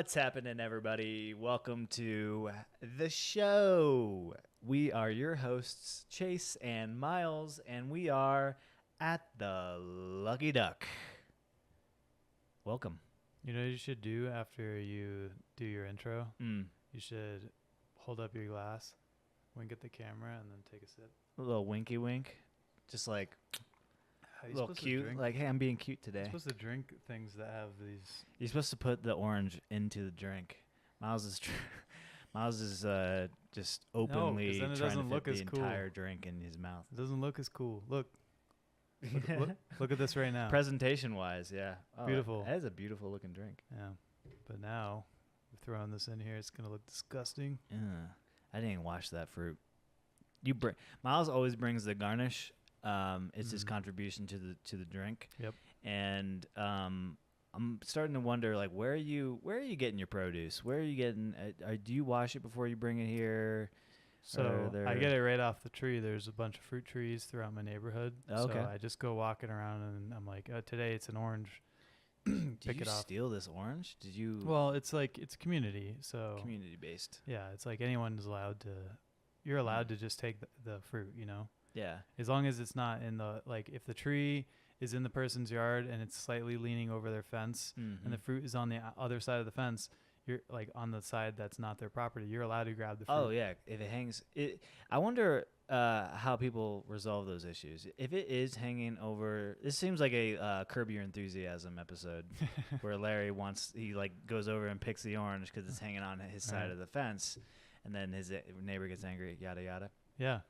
What's happening, everybody? Welcome to the show. We are your hosts, Chase and Myles, and we are at the Lucky Duck. Welcome. You know what you should do after you do your intro? You should hold up your glass, wink at the camera, and then take a sip. A little winky wink. Just like a little cute. Like, hey, I'm being cute today. You're supposed to drink things that have these. You're supposed to put the orange into the drink. Myles is just openly then it trying doesn't to look fit the as cool. entire drink in his mouth. It doesn't look as cool. Look at this right now. Presentation-wise, yeah. Oh, Beautiful. That is a beautiful looking drink. Yeah, but now we're throwing this in here. It's gonna look disgusting. Yeah. I didn't even wash that fruit. Myles always brings the garnish. It's his contribution to the drink. Yep. And I'm starting to wonder, like, where are you getting your produce? Where are you getting? Do you wash it before you bring it here? So I get it right off the tree. There's a bunch of fruit trees throughout my neighborhood. Okay. So I just go walking around and I'm like, today it's an orange. Did you steal this orange? Did you? Well, it's community. So community based. Yeah, it's like anyone's allowed to. You're allowed to just take the fruit, you know. Yeah. As long as it's not in the if the tree is in the person's yard and it's slightly leaning over their fence, and the fruit is on the other side of the fence. You're like on the side that's not their property. You're allowed to grab the fruit. Oh yeah, if it hangs, I wonder how people resolve those issues. If it is hanging over, this seems like a Curb Your Enthusiasm episode where Larry goes over and picks the orange because it's hanging on his side of the fence, and then his neighbor gets angry. Yada yada. Yeah,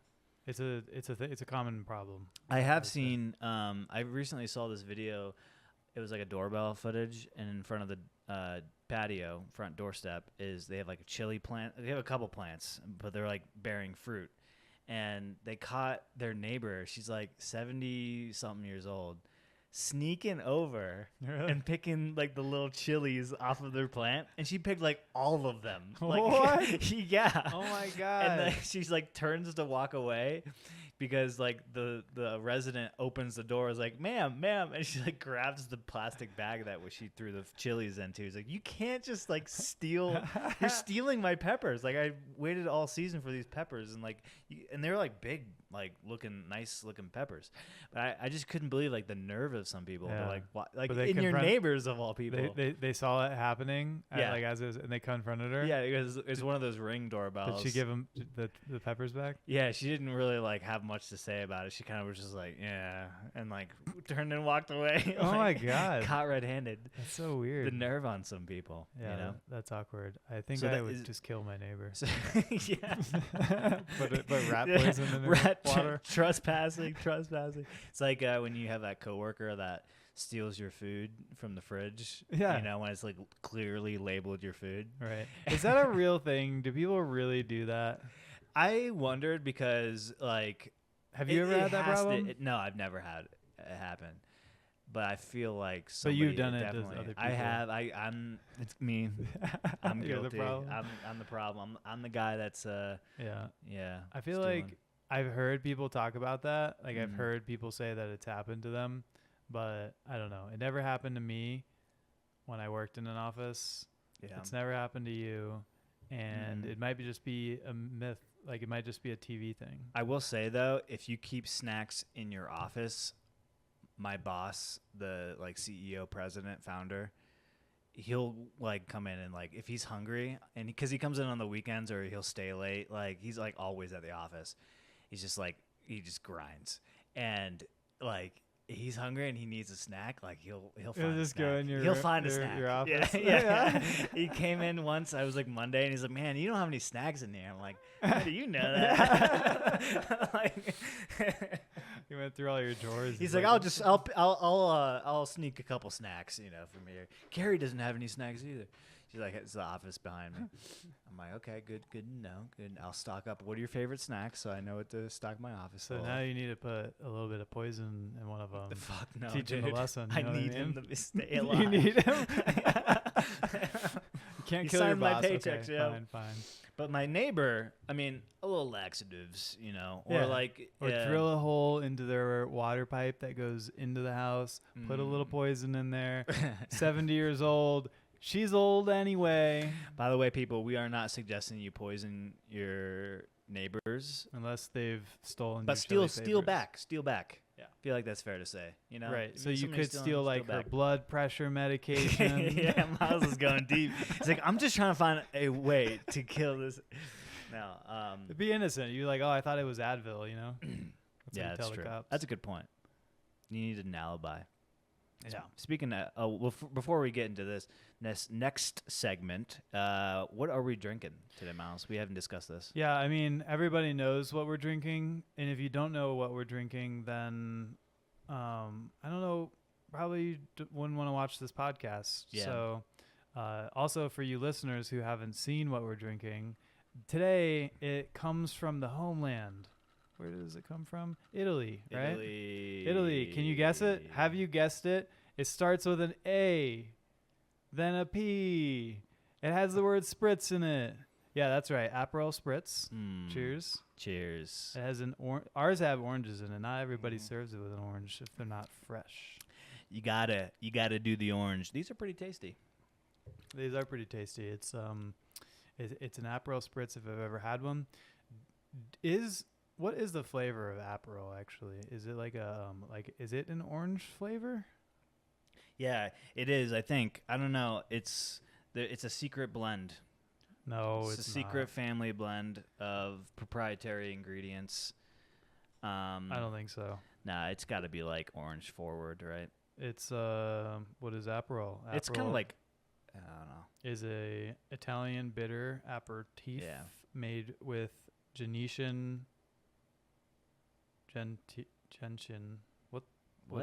it's a common problem. I have seen. I recently saw this video. It was like a doorbell footage, and in front of the patio, front doorstep, they have like a chili plant. They have a couple plants, but they're like bearing fruit. And they caught their neighbor. She's like 70-something years old, sneaking over and picking like the little chilies off of their plant. And she picked like all of them. Like, what? Yeah. Oh my God. And then she's like turns to walk away. Because like the resident opens the door, is like, ma'am, and she like grabs the plastic bag that she threw the chilies into. He's like, you can't just like steal. You're stealing my peppers. Like I waited all season for these peppers, and and they were like big, like nice looking peppers. But I just couldn't believe like the nerve of some people. Yeah. Like in your neighbors of all people. They saw it happening. Yeah. As it was, and they confronted her. Yeah, it's one of those Ring doorbells. Did she give him the peppers back? Yeah, she didn't really like have much to say about it. She kind of was just like, yeah, and like turned and walked away. Oh my God. Caught red-handed. That's so weird. The nerve on some people. Yeah, you know? That's awkward. I think So I that would is- just kill my neighbor. So, yeah. but rat poison in her water. Trespassing. It's like when you have that coworker that steals your food from the fridge. Yeah. You know, when it's like clearly labeled your food. Right. Is that a real thing? Do people really do that? I wondered because like. Have you ever had that problem? No, I've never had it happen. But I feel like But you've done it to definitely. other people. I have. It's me. I'm You're guilty. the problem. I'm the problem. I'm the guy that's Yeah. I feel stealing. like I've heard people talk about that. Like I've heard people say that it's happened to them, but I don't know. It never happened to me when I worked in an office. Yeah. It's never happened to you, and it might just be a myth. Like it might just be a TV thing. I will say though, if you keep snacks in your office, my boss, the like CEO, president, founder, he'll like come in and like if he's hungry and because he comes in on the weekends or he'll stay late, like he's like always at the office. He's just like he just grinds and like. He's hungry and he needs a snack. Like he'll find just a snack. go in He'll find a snack. your office. Yeah. He came in once. I was like Monday, and he's like, "Man, you don't have any snacks in there." I'm like, "How do you know that?" Like, You went through all your drawers. he's like, "I'll sneak a couple snacks, from here." Carrie doesn't have any snacks either. She's like, "It's the office behind me." I'm like, "Okay, good to know. Good. I'll stock up. What are your favorite snacks so I know what to stock my office." So now you need to put a little bit of poison in one of them. The fuck no, Teach him dude. a lesson. I You know need what I mean? him to stay alive. You need him. You can't He kill your signed my boss. paychecks, Okay, yo. fine. But my neighbor, I mean, a little laxatives, or Yeah. like Or drill a hole into their water pipe that goes into the house. Put a little poison in there. 70 years old. She's old anyway. By the way, people, we are not suggesting you poison your neighbors, Unless they've stolen but your steal back. Yeah, I feel like that's fair to say. Right. If So you somebody's could steal like her back. blood pressure medication. Yeah, Miles is going deep. He's like, I'm just trying to find a way to kill this. No, Be innocent. You're like, oh, I thought it was Advil. yeah, that's true. Cops. That's a good point. You need an alibi. Yeah. Speaking of, before we get into this next segment, what are we drinking today, Miles? We haven't discussed this. Yeah, I mean, everybody knows what we're drinking, and if you don't know what we're drinking, then I don't know, probably you wouldn't want to watch this podcast. Yeah. So, also for you listeners who haven't seen what we're drinking, today it comes from the homeland. Where does it come from? Italy, right? Italy. Can you guess it? Have you guessed it? It starts with an A, then a P. It has the word spritz in it. Yeah, that's right. Aperol spritz. Cheers. Cheers. It has ours have oranges in it. Not everybody serves it with an orange if they're not fresh. You gotta do the orange. These are pretty tasty. These are pretty tasty. It's an Aperol spritz if I've ever had one. What is the flavor of Aperol actually? Is it is it an orange flavor? Yeah, it is. I think. I don't know. It's a secret blend. No, it's a secret family blend of proprietary ingredients. I don't think so. Nah, it's got to be like orange forward, right? It's what is Aperol? It's kind of like, I don't know. Is a Italian bitter aperitif made with gentian. What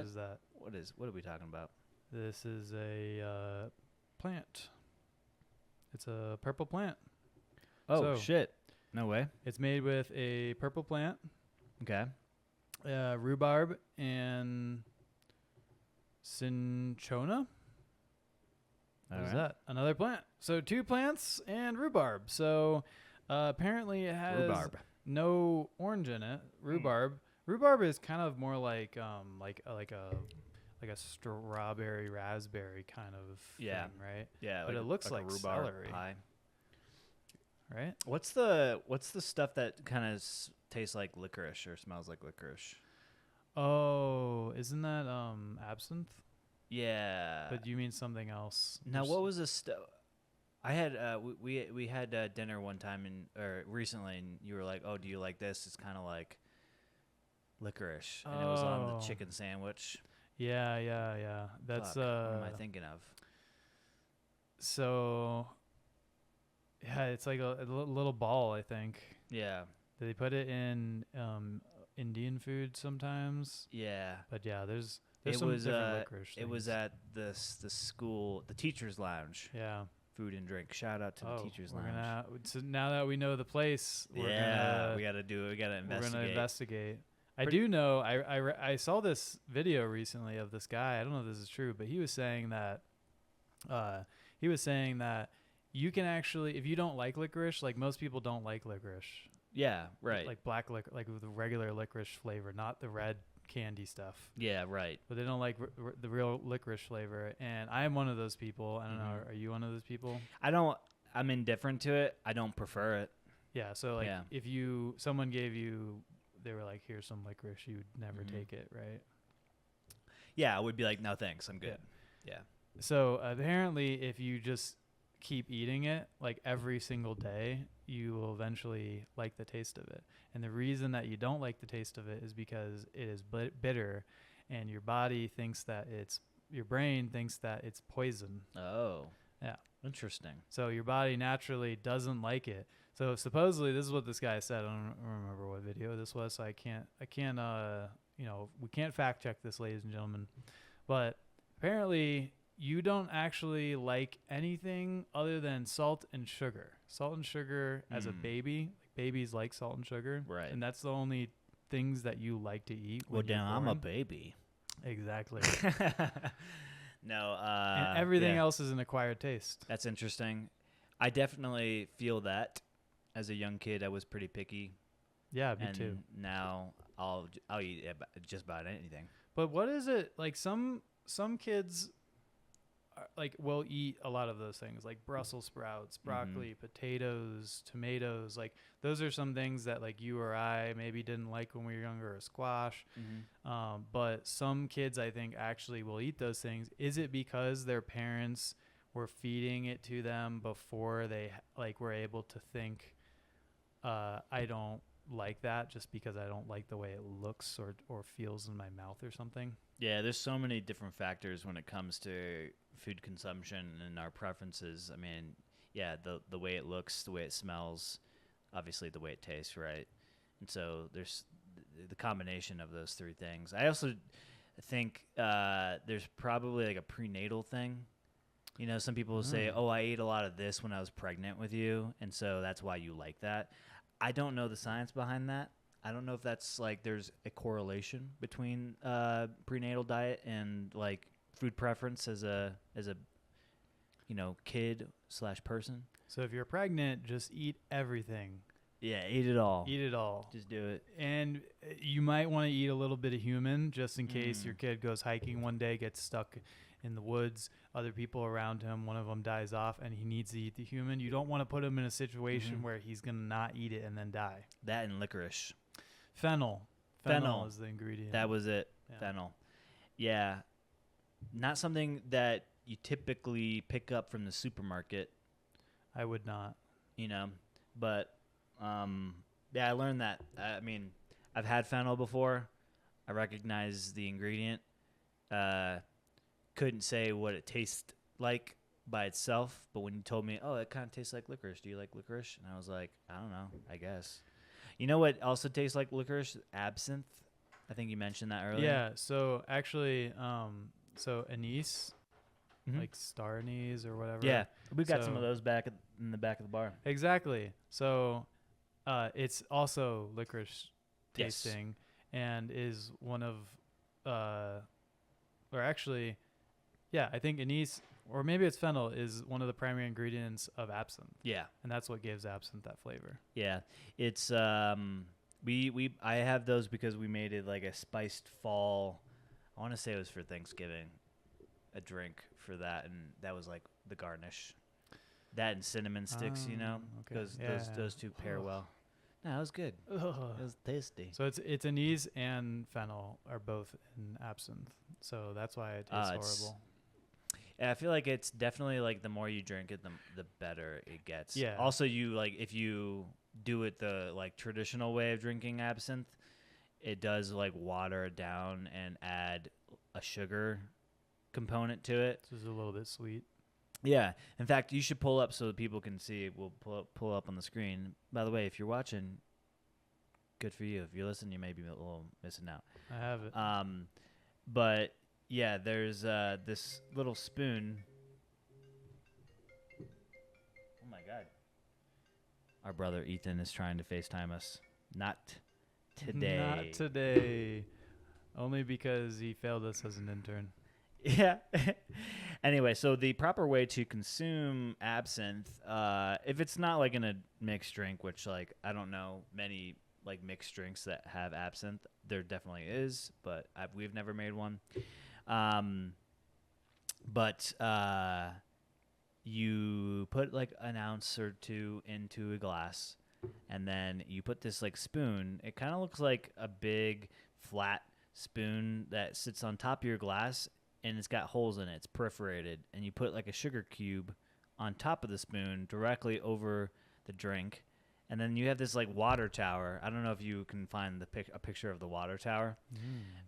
is that? What are we talking about? This is a plant. It's a purple plant. Oh, shit. No way. It's made with a purple plant. Okay. Rhubarb and cinchona. What is that? Another plant. So 2 plants and rhubarb. So apparently it has no orange in it. Rhubarb. Rhubarb is kind of more like a strawberry raspberry kind of thing, right? Yeah, but it looks like rhubarb celery pie. Right? What's the stuff that kind of tastes like licorice or smells like licorice? Oh, isn't that absinthe? Yeah. But you mean something else? Now, what was this stuff? I had we had dinner one time recently, and you were like, "Oh, do you like this? It's kind of like licorice," and it was on the chicken sandwich. Yeah. That's what am I thinking of? So, yeah, it's like a little ball, I think. Yeah. They put it in Indian food sometimes. Yeah. But yeah, there's some different licorice things. It was at the school, the teachers' lounge. Yeah. Food and drink. Shout out to the teachers' lounge. So now that we know the place, we gotta investigate. We're gonna investigate. I do know. I saw this video recently of this guy. I don't know if this is true, but he was saying that you can actually, if you don't like licorice, like most people don't like licorice. Yeah, right. Like black licorice, like with the regular licorice flavor, not the red candy stuff. Yeah, right. But they don't like the real licorice flavor, and I am one of those people. I don't know. Are you one of those people? I'm indifferent to it. I don't prefer it. Yeah. So if someone gave you, they were like, "Here's some licorice," you'd never take it, right? Yeah, I would be like, "No, thanks, I'm good." Yeah. So apparently, if you just keep eating it like every single day, you will eventually like the taste of it. And the reason that you don't like the taste of it is because it is bitter, and your brain thinks that it's poison. Oh. Yeah. Interesting. So your body naturally doesn't like it. So supposedly this is what this guy said. I don't remember what video this was, so I can't we can't fact check this, ladies and gentlemen. But apparently you don't actually like anything other than salt and sugar. Salt and sugar as a baby. Like babies like salt and sugar. Right. And that's the only things that you like to eat. Well, damn, I'm a baby. Exactly. No. And everything else is an acquired taste. That's interesting. I definitely feel that. As a young kid, I was pretty picky. Yeah, me too. Now I'll eat just about anything. But what is it like? Some kids like we'll eat a lot of those things like Brussels sprouts, broccoli, potatoes, tomatoes. Like those are some things that like you or I maybe didn't like when we were younger, or squash. But some kids I think actually will eat those things. Is it because their parents were feeding it to them before they like were able to think, I don't like that just because I don't like the way it looks or feels in my mouth or something? Yeah, there's so many different factors when it comes to food consumption and our preferences. I mean, yeah, the way it looks, the way it smells, obviously the way it tastes, right? And so there's the combination of those three things. I also think there's probably like a prenatal thing. You know, some people will say, "Oh, I ate a lot of this when I was pregnant with you, and so that's why you like that." I don't know the science behind that. I don't know if that's like there's a correlation between prenatal diet and like food preference as a kid / person. So if you're pregnant, just eat everything. Yeah, eat it all. Eat it all. Just do it. And you might want to eat a little bit of human just in case your kid goes hiking one day, gets stuck in the woods, other people around him, one of them dies off, and he needs to eat the human. You don't want to put him in a situation where he's going to not eat it and then die. That and licorice. Fennel. Fennel is the ingredient. That was it. Yeah. Fennel. Yeah. Not something that you typically pick up from the supermarket. I would not. But yeah, I learned that. I mean, I've had fennel before. I recognize the ingredient. Couldn't say what it tastes like by itself, but when you told me, oh, it kind of tastes like licorice. Do you like licorice? And I was like, I don't know, I guess. You know what also tastes like licorice? Absinthe. I think you mentioned that earlier. Yeah, so actually, so anise, like star anise or whatever. Yeah, we've got some of those in the back of the bar. Exactly. So it's also licorice tasting and is one of, or actually, yeah, I think anise, or maybe it's fennel, is one of the primary ingredients of absinthe. Yeah. And that's what gives absinthe that flavor. Yeah. It's I have those because we made it like a spiced fall. I want to say it was for Thanksgiving, a drink for that, and that was like the garnish. That and cinnamon sticks, because those two pair well. No, it was good. It was tasty. So it's anise and fennel are both in absinthe, so that's why it tastes horrible. Yeah, I feel like it's definitely like the more you drink it, the better it gets. Yeah. Also, you like if you do it the like traditional way of drinking absinthe, it does like water it down and add a sugar component to it. So it's a little bit sweet. Yeah. In fact, you should pull up so that people can see. We'll pull up on the screen. By the way, if you're watching, good for you. If you're listening, you may be a little missing out. I have it. But yeah, there's this little spoon. Oh my God. Our brother Ethan is trying to FaceTime us. Not today. Not today. Only because he failed us as an intern. Yeah. Anyway, so the proper way to consume absinthe, if it's not like in a mixed drink, which like I don't know many like mixed drinks that have absinthe. There definitely is, but we've never made one. But you put like an ounce or two into a glass, and then you put this like spoon. It kind of looks like a big flat spoon that sits on top of your glass, and it's got holes in it. It's perforated, and you put like a sugar cube on top of the spoon directly over the drink, and then you have this like water tower. I don't know if you can find a picture of the water tower,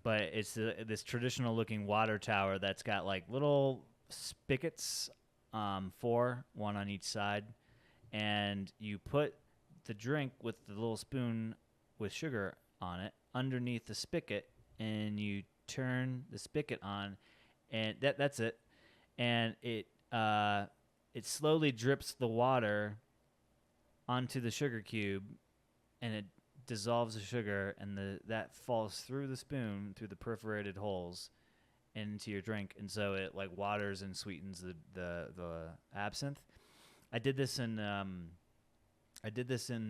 but it's this traditional looking water tower that's got like little spigots, one on each side, and you put the drink with the little spoon with sugar on it underneath the spigot, and you turn the spigot on, and that's it, and it slowly drips the water onto the sugar cube, and it dissolves the sugar, and that falls through the spoon through the perforated holes into your drink, and so it like waters and sweetens the absinthe. I did this in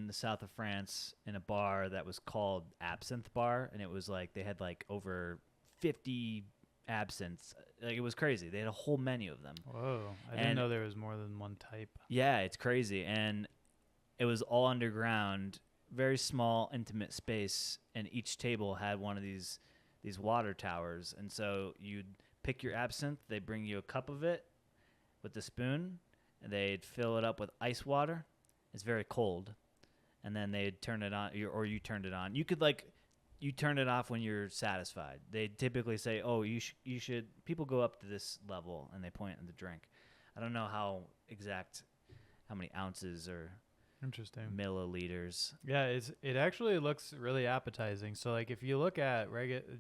the south of France in a bar that was called Absinthe Bar, and it was like they had like over 50 absinthe. Like, it was crazy. They had a whole menu of them. Whoa. I didn't know there was more than one type. Yeah, it's crazy. And it was all underground, very small, intimate space, and each table had one of these water towers. And so you'd pick your absinthe, they'd bring you a cup of it with the spoon, and they'd fill it up with ice water. It's very cold. And then they'd turn it on, or you turned it on. You could, like, you turn it off when you're satisfied. They typically say, oh, you should, people go up to this level, and they point at the drink. I don't know how many ounces or Interesting. milliliters. Yeah, it actually looks really appetizing. So like if you look at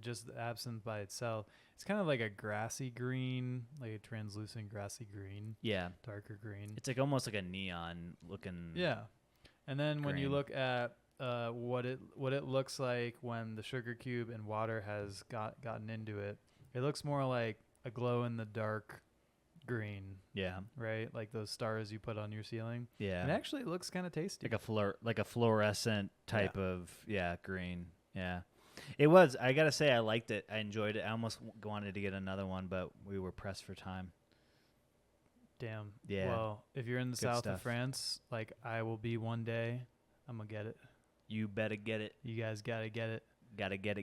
just the absinthe by itself, it's kind of like a grassy green, like a translucent grassy green. Yeah. Darker green. It's like almost like a neon looking. Yeah. And then when you green. look at what it looks like when the sugar cube and water has gotten into it, it looks more like a glow in the dark green. Yeah. Right? Like those stars you put on your ceiling. Yeah. And actually it looks kind of tasty. Like a fluorescent type of green. Yeah. It was. I got to say, I liked it. I enjoyed it. I almost wanted to get another one, but we were pressed for time. Damn. Yeah. Well, if you're in the Good south stuff. of France, like I will be one day, I'm going to get it. You better get it. You guys got to get it. Gotta get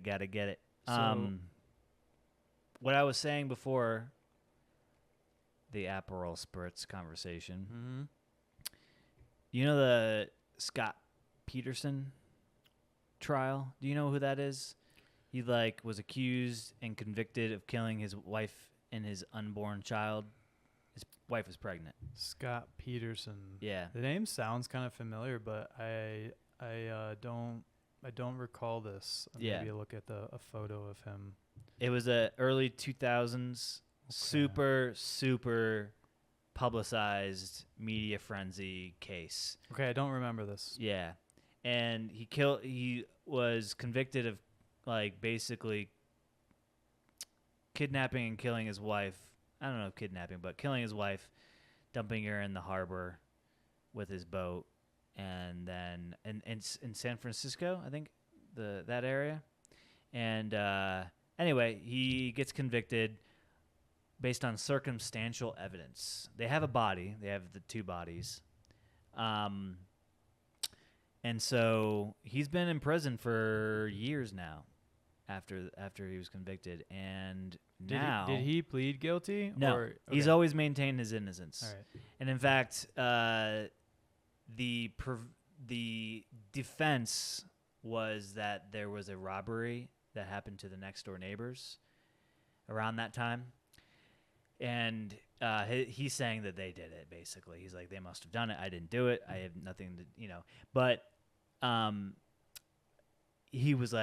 it. So, what I was saying before the Aperol Spritz conversation, mm-hmm. you know the Scott Peterson trial? Do you know who that is? He was accused and convicted of killing his wife and his unborn child. His wife was pregnant. Scott Peterson. Yeah. The name sounds kind of familiar, but I don't recall this. Yeah. Maybe look at a photo of him. It was a early 2000s, super publicized media frenzy case. Okay, I don't remember this. Yeah. And he was convicted of basically kidnapping and killing his wife. I don't know if kidnapping, but killing his wife, dumping her in the harbor with his boat, and then in San Francisco, I think, that area. And anyway, he gets convicted based on circumstantial evidence. They have a body. They have the two bodies. And so he's been in prison for years now after he was convicted. And now... Did he plead guilty? No. Or, okay. He's always maintained his innocence. All right. And in fact, the defense was that there was a robbery that happened to the next door neighbors around that time. And he's saying that they did it, basically. He's like, they must have done it. I didn't do it. I have nothing to, But he was,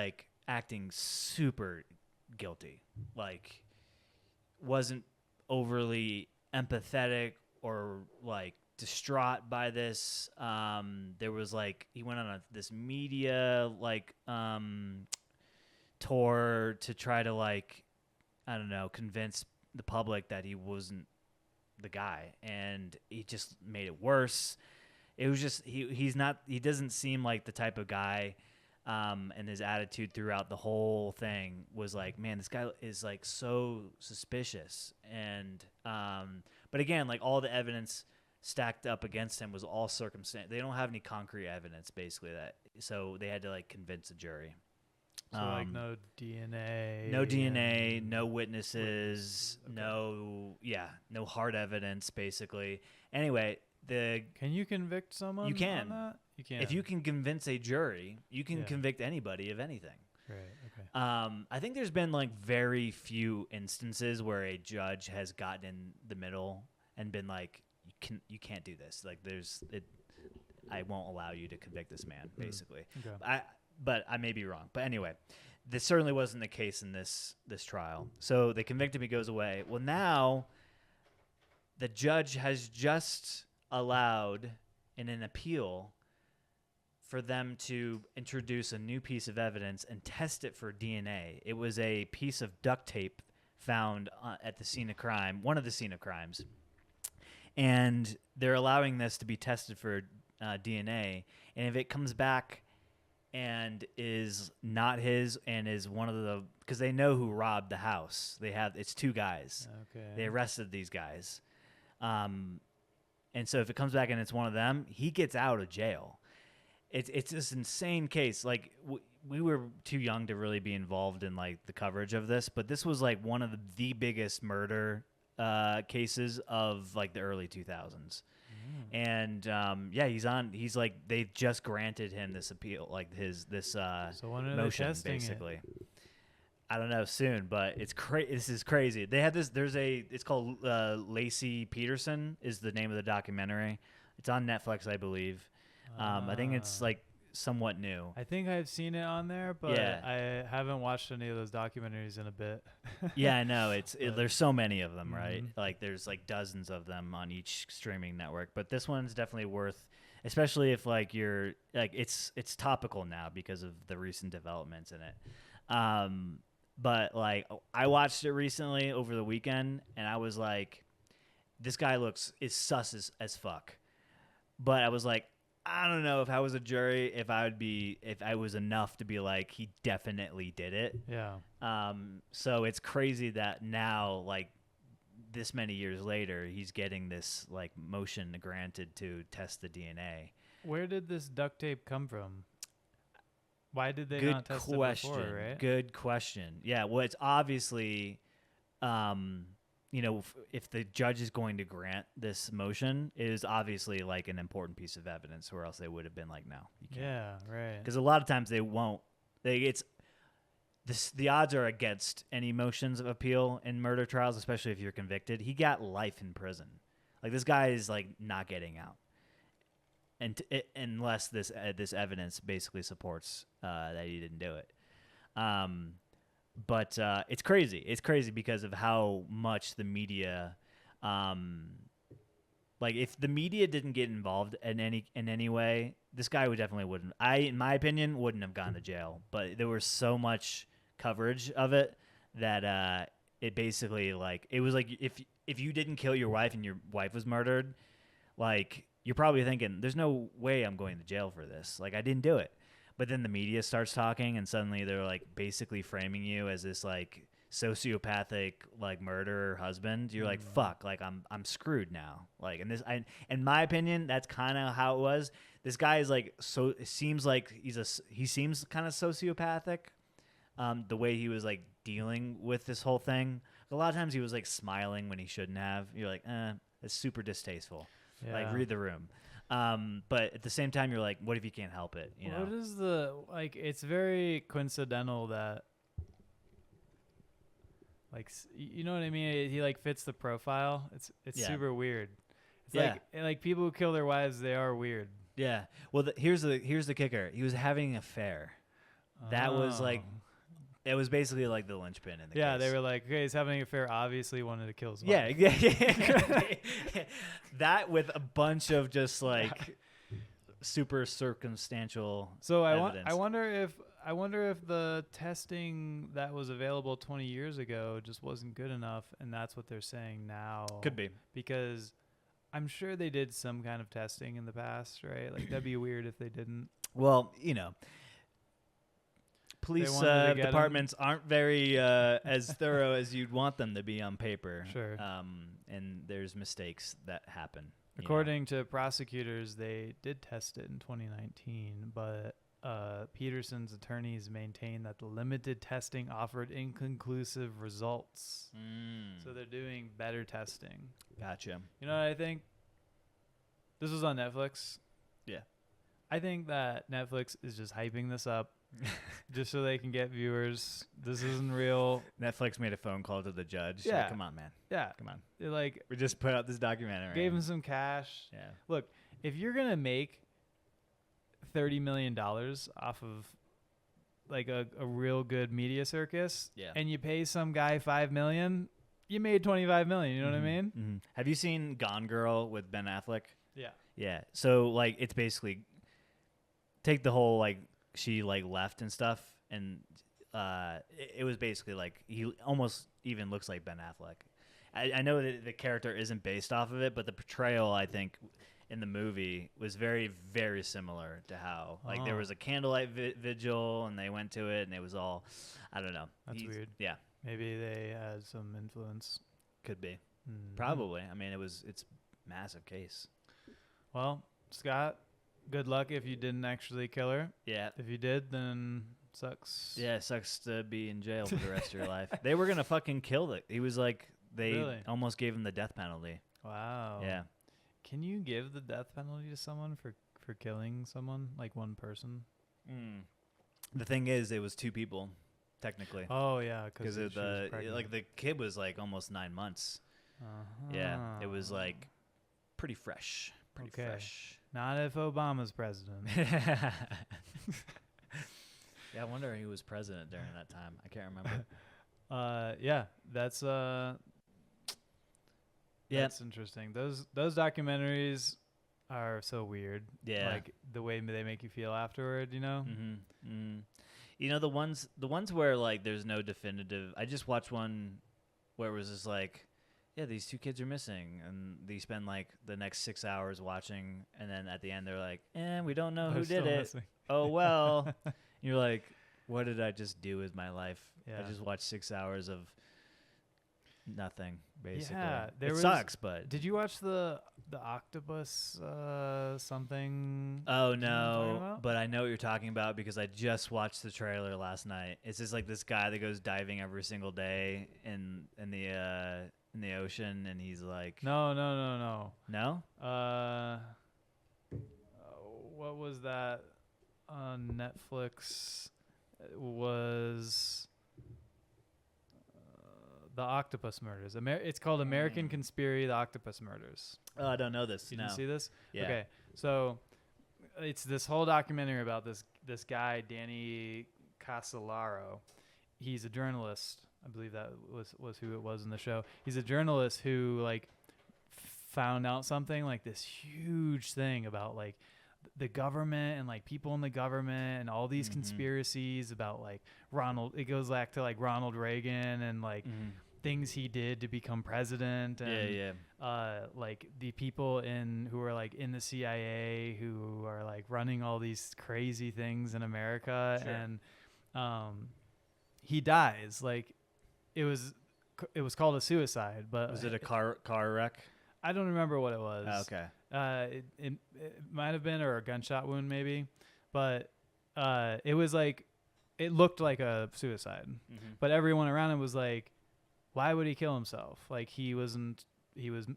acting super guilty. Wasn't overly empathetic or, distraught by this. There was, he went on this media, tour to try to, I don't know, convince the public that he wasn't the guy, and he just made it worse. It was just he doesn't seem like the type of guy, and his attitude throughout the whole thing was man, this guy is so suspicious. And but again, all the evidence stacked up against him was all circumstance. They don't have any concrete evidence, basically, so they had to convince a jury. So no DNA. No DNA, no witnesses, okay. no hard evidence, basically. Anyway, can you convict someone? You can. On that? You can. If you can convince a jury, you can convict anybody of anything. Right. Okay. I think there's been very few instances where a judge has gotten in the middle and been you can't do this. I won't allow you to convict this man, basically. Okay. But I may be wrong. But anyway, this certainly wasn't the case in this trial. So they convict him. He goes away. Well, now the judge has just allowed in an appeal for them to introduce a new piece of evidence and test it for DNA. It was a piece of duct tape found at the scene of crime, one of the scene of crimes. And they're allowing this to be tested for DNA. And if it comes back and is not his, and is one of the, because they know who robbed the house. It's 2 guys. Okay. They arrested these guys. And so if it comes back and it's one of them, he gets out of jail. It's this insane case. Like we were too young to really be involved in like the coverage of this, but this was like one of the biggest murder cases of like the early 2000s. And he's like, they just granted him this appeal, like this So when are motion they testing basically. it? I don't know, soon, but this is crazy. They had this. It's called Lacey Peterson is the name of the documentary. It's on Netflix, I believe. I think it's like somewhat new. I think I've seen it on there, but I haven't watched any of those documentaries in a bit. Yeah, I know. There's so many of them, right? Like there's like dozens of them on each streaming network. But this one's definitely worth, especially if like you're like it's topical now because of the recent developments in it. But like I watched it recently over the weekend, and I was like, this guy is sus as fuck. But I was like, I don't know if I was a jury, if I was enough to be like, he definitely did it. Yeah. So it's crazy that now, like this many years later, he's getting this like motion granted to test the DNA. Where did this duct tape come from? Why did they not test it before, right? Good question. Yeah, well, it's obviously, if the judge is going to grant this motion, it is obviously like an important piece of evidence, or else they would have been like, no, you can't. Yeah, right. Because a lot of times they won't. The odds are against any motions of appeal in murder trials, especially if you're convicted. He got life in prison. Like this guy is like not getting out. And unless this evidence basically supports that he didn't do it, but it's crazy. It's crazy because of how much the media, like if the media didn't get involved in any way, this guy wouldn't. In my opinion, wouldn't have gone to jail. But there was so much coverage of it that it basically like it was like if you didn't kill your wife and your wife was murdered, like. You're probably thinking, there's no way I'm going to jail for this. Like, I didn't do it. But then the media starts talking, and suddenly they're, like, basically framing you as this, like, sociopathic, like, murderer husband. You're like, fuck, like, I'm screwed now. Like, in my opinion, that's kind of how it was. This guy is, like, it seems like he seems kind of sociopathic, the way he was, like, dealing with this whole thing. A lot of times he was, like, smiling when he shouldn't have. You're like, that's super distasteful. Yeah. Like, read the room. But at the same time, you're like, what if you can't help it? You know? What is it's very coincidental that, like, you know what I mean? He, like, fits the profile. It's super weird. It's like people who kill their wives, they are weird. Yeah. Well, here's the kicker. He was having an affair. That was, like, it was basically like the linchpin in the case. They were like, okay, he's having an affair. Obviously, wanted to kill his wife. Yeah. That with a bunch of just like super circumstantial. So evidence. I wonder if the testing that was available 20 years ago just wasn't good enough, and that's what they're saying now. Could be, because I'm sure they did some kind of testing in the past, right? Like that'd be weird if they didn't. Well, police departments aren't very as thorough as you'd want them to be on paper. Sure. And there's mistakes that happen. According to prosecutors, they did test it in 2019, but Peterson's attorneys maintain that the limited testing offered inconclusive results. So they're doing better testing. Gotcha. You know what I think? This was on Netflix. Yeah. I think that Netflix is just hyping this up just so they can get viewers. This isn't real. Netflix made a phone call to the judge. Yeah. Like, come on, man. Yeah. Come on. They're like, we just put out this documentary. Gave him some cash. Yeah. Look, if you're going to make $30 million off of like a real good media circus, and you pay some guy $5 million, you made $25 million. You know what I mean? Mm-hmm. Have you seen Gone Girl with Ben Affleck? Yeah. Yeah. So like, it's basically take the whole like, she like left and stuff, and it was basically like he almost even looks like Ben Affleck. I know that the character isn't based off of it, but the portrayal, I think, in the movie was very, very similar to how like there Oh. was a candlelight vigil and they went to it and it was all, I don't know. That's weird. Yeah, Maybe they had some influence. could be. Mhm. Probably. I mean, it's massive case. Well, Scott, good luck if you didn't actually kill her. Yeah. If you did, then sucks. Yeah, it sucks to be in jail for the rest of your life. They were gonna fucking kill it. He was like, they Really? almost gave him the death penalty. Wow. Yeah. Can you give the death penalty to someone for killing someone, like one person? The thing is, it was 2 people, technically, Oh yeah, because of the kid was like almost 9 months. Yeah, it was like pretty fresh. Pretty Okay. fresh. Not if Obama's president. Yeah, I wonder who was president during that time. I can't remember. Yeah, that's that's interesting. Those documentaries are so weird. Yeah. Like the way they make you feel afterward, you know? You know, the ones where like there's no definitive. I just watched one where it was just like, yeah, these 2 kids are missing, and they spend like the next 6 hours watching, and then at the end they're like, we don't know who did it. Missing. Oh well. You're like, what did I just do with my life? Yeah. I just watched 6 hours of nothing, basically. Yeah, it sucks, but did you watch the octopus something? oh you know what I'm talking no, about? but I know what you're talking about because I just watched the trailer last night. It's just like this guy that goes diving every single day in the ocean, and he's like, No. What was that on Netflix? It was the Octopus Murders. It's called American Conspiracy: The Octopus Murders. Oh, I don't know this. You didn't see this? Yeah. Okay, so it's this whole documentary about this guy, Danny Casolaro. He's a journalist. I believe that was who it was in the show. He's a journalist who like found out something, like this huge thing about like the government and like people in the government and all these conspiracies about like it goes back to like Ronald Reagan and like things he did to become president, and like the people who are like in the CIA who are like running all these crazy things in America. Sure. And he dies. Like it was called a suicide, but Was it a car wreck? I don't remember what it was. Oh, okay. It might have been, or a gunshot wound maybe, but it was like, it looked like a suicide, but everyone around him was like, why would he kill himself? Like he wasn't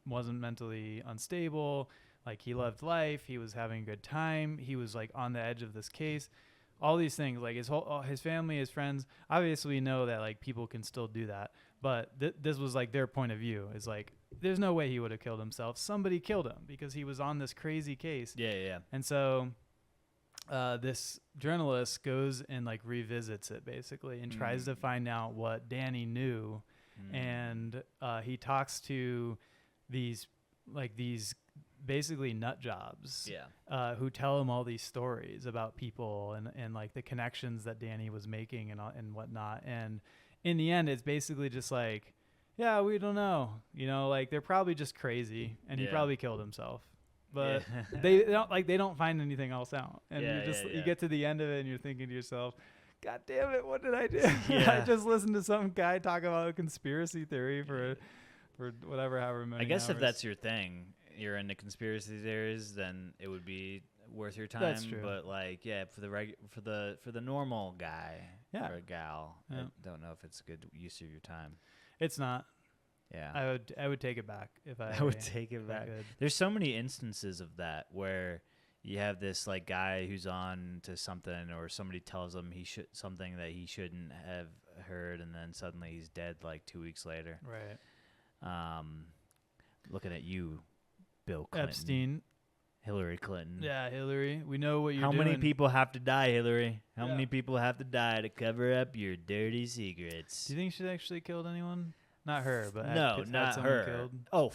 mentally unstable. Like he loved life. He was having a good time. He was like on the edge of this case. All these things, like his family, his friends, obviously know that like people can still do that. But this was like their point of view, is like, there's no way he would have killed himself. Somebody killed him because he was on this crazy case. Yeah. And so this journalist goes and like revisits it basically and tries to find out what Danny knew. And he talks to these basically nut jobs, who tell him all these stories about people and like the connections that Danny was making and whatnot. And in the end, it's basically just like, yeah, we don't know, like they're probably just crazy, and he probably killed himself. But they don't find anything else out, and you get to the end of it and you're thinking to yourself, God damn it, what did I do? I just listened to some guy talk about a conspiracy theory for whatever, however many I guess hours. if that's your thing, you're into conspiracy theories, then it would be worth your time. That's true. But like, for the normal guy or gal, Yeah. I don't know if it's a good use of your time. It's not. Yeah. I would take it back if I. I would take it if I back. could. There's so many instances of that where you have this like guy who's on to something, or somebody tells him something that he shouldn't have heard, and then suddenly he's dead like 2 weeks later. Right. Looking at you, Bill Clinton. Epstein. Hillary Clinton. Yeah, Hillary. We know what you're How doing. many people have to die, Hillary? How many people have to die to cover up your dirty secrets? Do you think she actually killed anyone? Not her, but No, had not someone her. Killed? Oh,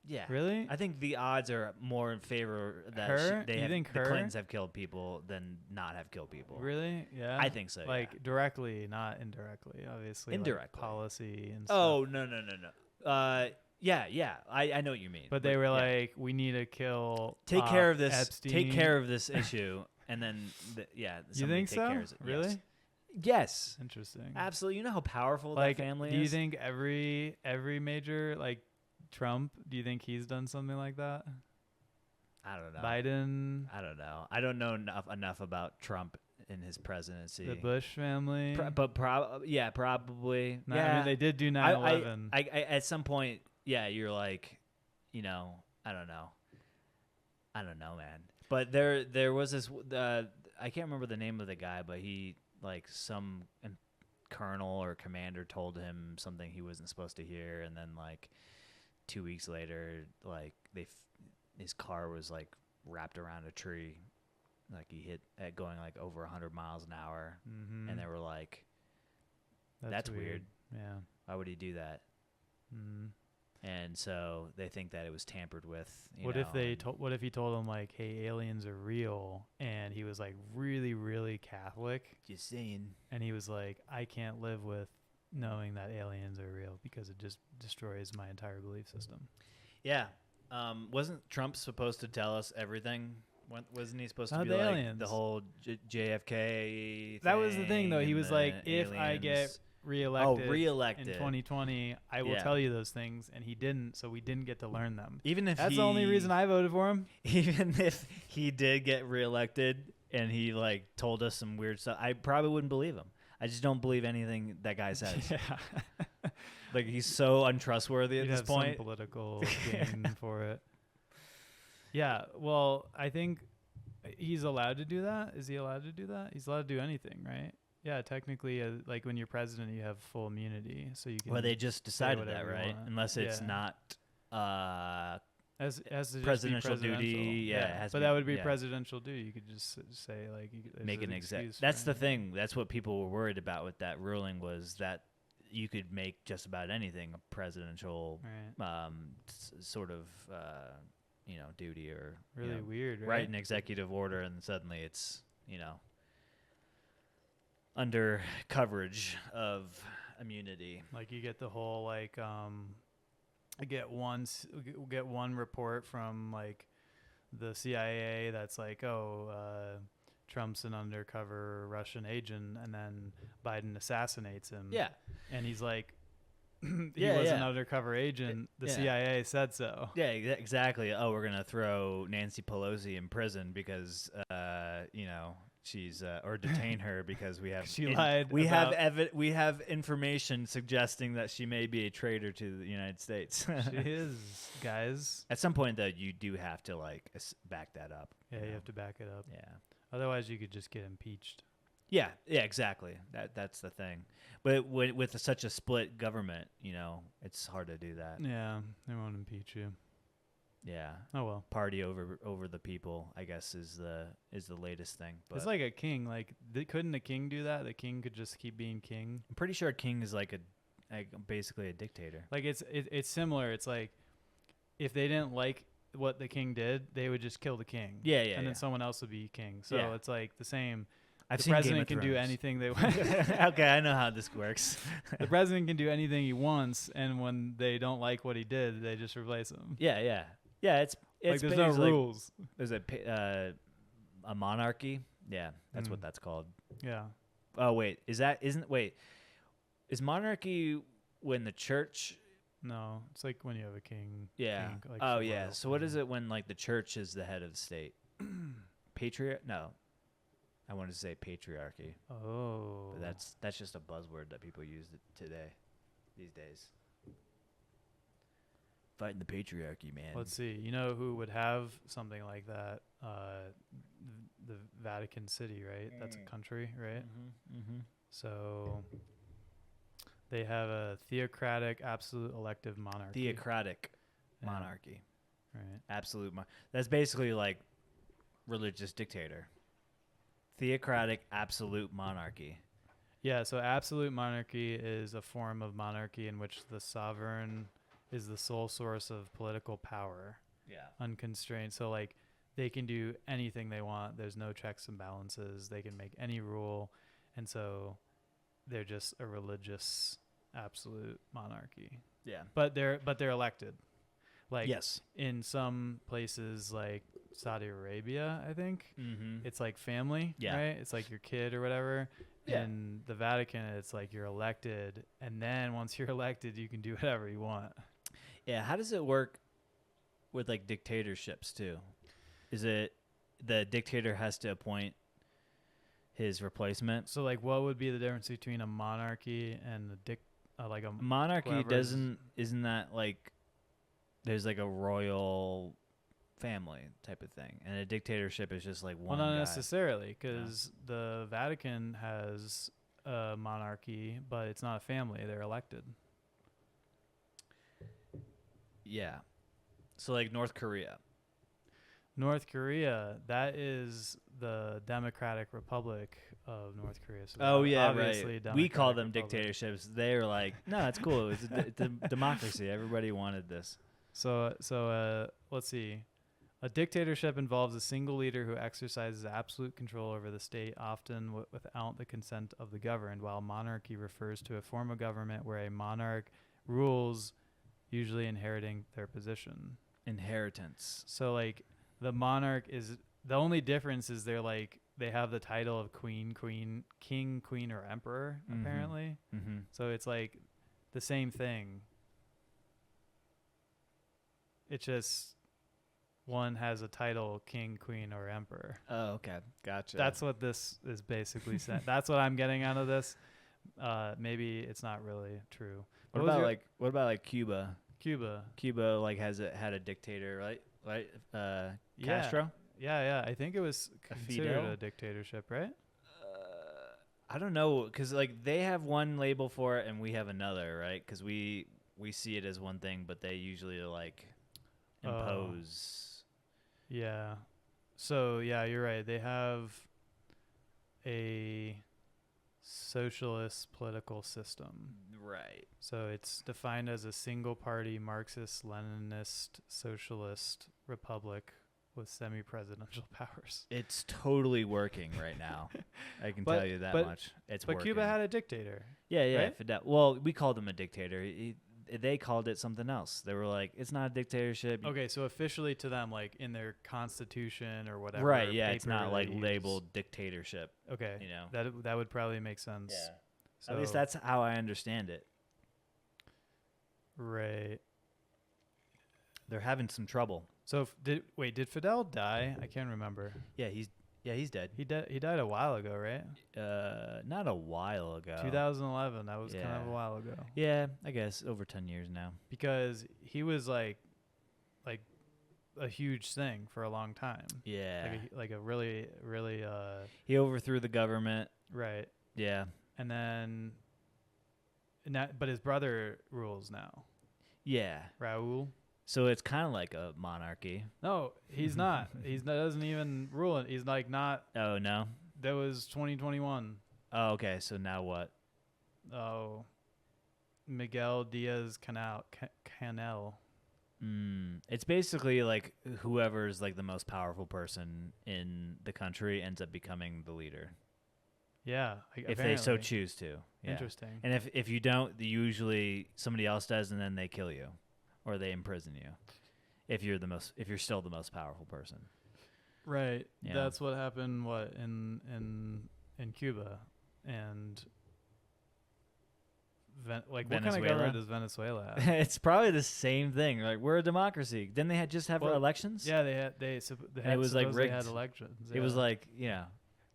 yeah. Really? I think the odds are more in favor that Her? the You think her? Clintons have killed people than not have killed people. Really? Yeah. I think so. Like directly, not indirectly. Obviously. Indirectly. Like policy and stuff. Oh no. Yeah. I know what you mean. But they were yeah. like, we need to kill. Take care of this. Epstein. Take care of this issue, and then You think take so? care of it. Really? Yes. Interesting. Absolutely. You know how powerful Like, that family do is? you think every major, like Trump, do you think he's done something like that? I don't know. Biden, I don't know. I don't know enough about Trump in his presidency. the Bush family. Probably. No, yeah. I mean, they did do 9/11. I at some point, yeah, you're like, I don't know. I don't know, man. But there was this. I can't remember the name of the guy, but he like some colonel or commander told him something he wasn't supposed to hear, and then like 2 weeks later, like his car was like wrapped around a tree, like he hit at going like over 100 miles an hour, and they were like, "That's weird. Yeah. Why would he do that?" Mm. And so they think that it was tampered with. What if he told him like, "Hey, aliens are real," and he was like really, really Catholic? Just saying. And he was like, "I can't live with knowing that aliens are real because it just destroys my entire belief system." Yeah. Wasn't Trump supposed to tell us everything? Wasn't he supposed to be the like aliens. the whole JFK? That was the thing, though. He and was the like, "If I get aliens? reelected in 2020, I will Yeah. tell you those things," and he didn't, so we didn't get to learn them. Even if That's the only reason I voted for him. Even if he did get reelected and he like told us some weird stuff, I probably wouldn't believe him. I just don't believe anything that guy says. Yeah. Like he's so untrustworthy at He'd this have point. some political gain for it. Yeah, well, I think he's allowed to do that. Is he allowed to do that? He's allowed to do anything, right? Yeah, technically, like when you're president, you have full immunity, so you can. Well, they just decided that, whatever you right? want. Unless it's Yeah. not Has to just be presidential duty. Yeah, it has to but be- that would be yeah. presidential duty. You could just say like, there's make an excuse exact. for That's the anything. thing. That's what people were worried about with that ruling was that you could make just about anything a presidential Right. sort of duty or Really weird, right? write an executive order and suddenly it's under coverage of immunity. Like you get the whole like get one report from like the CIA that's like, Trump's an undercover Russian agent, and then Biden assassinates him. Yeah. And he's like, he Yeah, was yeah. an undercover agent. The yeah. CIA said so. Yeah, exactly. Oh, we're gonna throw Nancy Pelosi in prison because she's or detain her because we have She lied We about- we have information suggesting that she may be a traitor to the United States. She is, guys. At some point, though, you do have to like back that up. Yeah, you have to back it up. Yeah. Otherwise, you could just get impeached. Yeah, exactly. That's the thing. But with such a split government, it's hard to do that. Yeah, they won't impeach you. Yeah. Oh well. Party over the people, I guess, is the latest thing. But It's like a king. Like, couldn't a king do that? The king could just keep being king. I'm pretty sure a king is like basically a dictator. Like it's similar. It's like if they didn't like what the king did, they would just kill the king. Yeah, And then someone else would be king. So Yeah. it's like the same. I've The seen Game president of can do Thrones. anything they want. Okay, I know how this works. The president can do anything he wants, and when they don't like what he did, they just replace him. Yeah. It's Like there's no basically- rules. There's a monarchy. Yeah, that's what Mm. that's called. Yeah. Oh wait, is monarchy when the church? No, it's like when you have a king. Yeah. king, like Oh the yeah. royal So what is family. it when like the church is the head of the state? Patriarch? No, I wanted to say patriarchy, Oh. but that's just a buzzword that people use these days. Fighting the patriarchy, man. Let's see. You know who would have something like that? The Vatican City, right? That's a country, right? Mm-hmm. So they have a theocratic, absolute elective monarchy. Theocratic Yeah. monarchy. Right. Absolute. That's basically like religious dictator. Theocratic absolute monarchy. Yeah. So absolute monarchy is a form of monarchy in which the sovereign is the sole source of political power, Yeah. unconstrained. So like they can do anything they want. There's no checks and balances. They can make any rule. And so they're just a religious absolute monarchy. Yeah. But they're elected. Like Yes. in some places like Saudi Arabia, I think Mm-hmm. it's like family, Yeah. right? It's like your kid or whatever. Yeah. In the Vatican, it's like you're elected, and then once you're elected, you can do whatever you want. Yeah. How does it work with like dictatorships too? Is it the dictator has to appoint his replacement? So like, what would be the difference between a monarchy and a Monarchy whoever's- isn't that like there's like a royal family type of thing, and a dictatorship is just like one Well, not guy. necessarily, because the Vatican has a monarchy, but it's not a family; they're elected. Yeah. So like North Korea. North Korea, that is the Democratic Republic of North Korea. So Oh yeah, obviously right. We call them Democratic Republic. dictatorships. They were like, no, it's cool. It's a democracy. Everybody wanted this. So let's see. A dictatorship involves a single leader who exercises absolute control over the state, often without the consent of the governed, while monarchy refers to a form of government where a monarch rules, usually inheriting their position. Inheritance. So like the monarch is the only difference is they have the title of king, queen, or emperor, apparently. Mm-hmm. So it's like the same thing. It's just one has a title, king, queen, or emperor. Oh, okay. Gotcha. That's what this is basically saying. That's what I'm getting out of this. Maybe it's not really true. what about like Cuba? Cuba? Cuba like had a dictator, right? Right? Yeah. Castro? Yeah. I think it was considered Fidel? a dictatorship, right? I don't know, cuz like they have one label for it and we have another, right? Cuz we see it as one thing, but they usually like impose. Yeah. So, yeah, you're right. They have a socialist political system. Right. So it's defined as a single-party Marxist-Leninist socialist republic with semi-presidential powers. It's totally working right now. I can But- tell you that but- much. It's But working. Cuba had a dictator. yeah, right? Fidel. Well, we called him a dictator. They called it something else. They were like, it's not a dictatorship. Okay, so officially to them, like in their constitution or whatever. Right, yeah, it's paper not like they use. labeled dictatorship, Okay, you know. that would probably make sense. So, At least that's how I understand it. right. They're having some trouble. So did Fidel die? I can't remember. Yeah, he's dead. He died a while ago, right? Not a while ago. 2011. That was kind of Yeah. a while ago. Yeah, I guess over 10 years now. Because he was like a huge thing for a long time. Yeah. Like a really He overthrew the government. right. Yeah. And then but his brother rules now. Yeah. Raul. So it's kind of like a monarchy. No, he's not. Doesn't even rule it. He's like not. Oh, no? That was 2021. Oh, okay. So now what? Oh, Miguel Diaz-Canel. It's basically like whoever's like the most powerful person in the country ends up becoming the leader. Yeah, If they so apparently. choose to. Yeah. Interesting. And if you don't, usually somebody else does, and then they kill you, or they imprison you. If you're still the most powerful person. Right. Yeah. That's what happened. In Cuba, and what kind of Venezuela? government does Venezuela have? It's probably the same thing. Like we're a democracy. Didn't they just have Well, elections? Yeah, they it was, like, supposedly had rigged. elections. It was yeah. like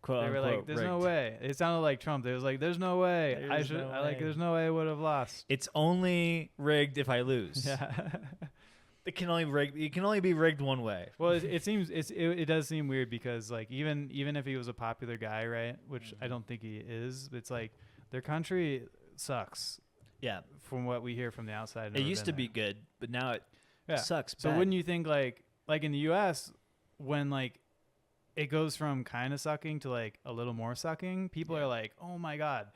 quote They were unquote like, "There's no rigged. way." It sounded like Trump. They was like, "There's no way. There's no way. There's no way I would have lost." It's only rigged if I lose. Yeah. It can only be rigged one way. Well, it does seem weird because like even if he was a popular guy, right? Which I don't think he is. It's like their country sucks Yeah. from what we hear from the outside. It used to be good, but now it sucks. So bad. wouldn't you think like in the U.S. when like it goes from kind of sucking to like a little more sucking, people are like, "Oh my God,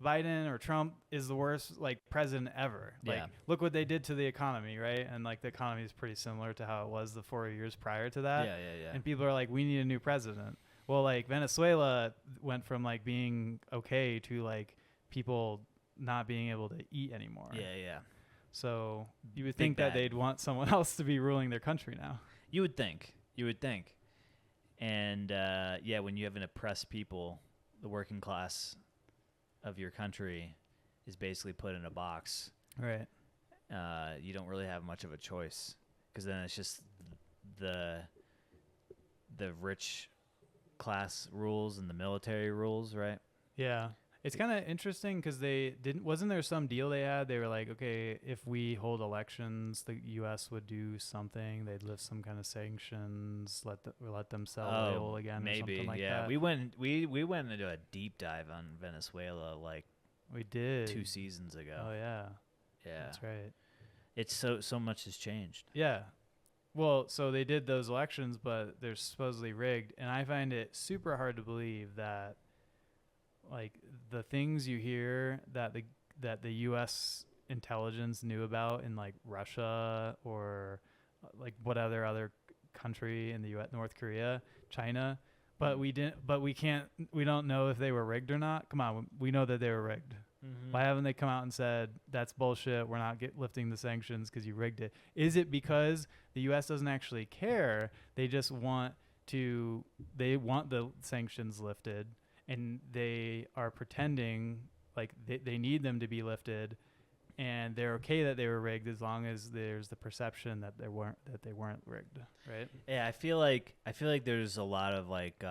Biden or Trump is the worst like president ever." Like, Yeah. look what they did to the economy, right? And like the economy is pretty similar to how it was the 4 years prior to that. Yeah. And people are like, "We need a new president." Well, like Venezuela went from like being okay to like people not being able to eat anymore. Yeah. So you would Big think that bad. they'd want someone else to be ruling their country now. You would think. And yeah, when you have an oppressed people, the working class of your country is basically put in a box. Right. You don't really have much of a choice, because then it's just the rich class rules and the military rules, right? Yeah. It's kind of interesting because wasn't there some deal they had? They were like, okay, if we hold elections, the U.S. would do something. They'd lift some kind of sanctions, let them sell oil again, maybe, or something like yeah. that. We went into a deep dive on Venezuela like We did 2 seasons ago. Oh yeah, Yeah, that's right. it's so much has changed. Yeah. Well, so they did those elections, but they're supposedly rigged, and I find it super hard to believe that, like, the things you hear that the U.S. intelligence knew about in like Russia or like what other country in the U.S., North Korea, China, but we don't know if they were rigged or not. Come on, we know that they were rigged. Mm-hmm. Why haven't they come out and said that's bullshit? We're not lifting the sanctions because you rigged it. Is it because the U.S. doesn't actually care? They just want the sanctions lifted, and they are pretending like they need them to be lifted, and they're okay that they were rigged as long as there's the perception that they weren't rigged, right? Yeah, I feel like there's a lot of like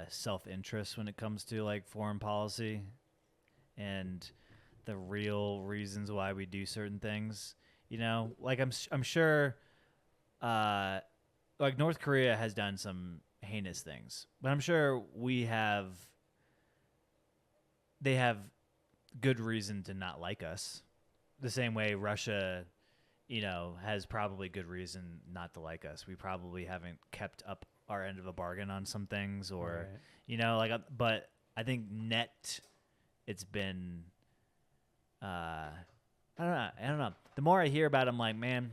self-interest when it comes to like foreign policy and the real reasons why we do certain things. You know, like I'm sure like North Korea has done some heinous things, but I'm sure they have good reason to not like us. The same way Russia, has probably good reason not to like us. We probably haven't kept up our end of the bargain on some things, or, Right. but I think it's been, I don't know. The more I hear about it, I'm like, man,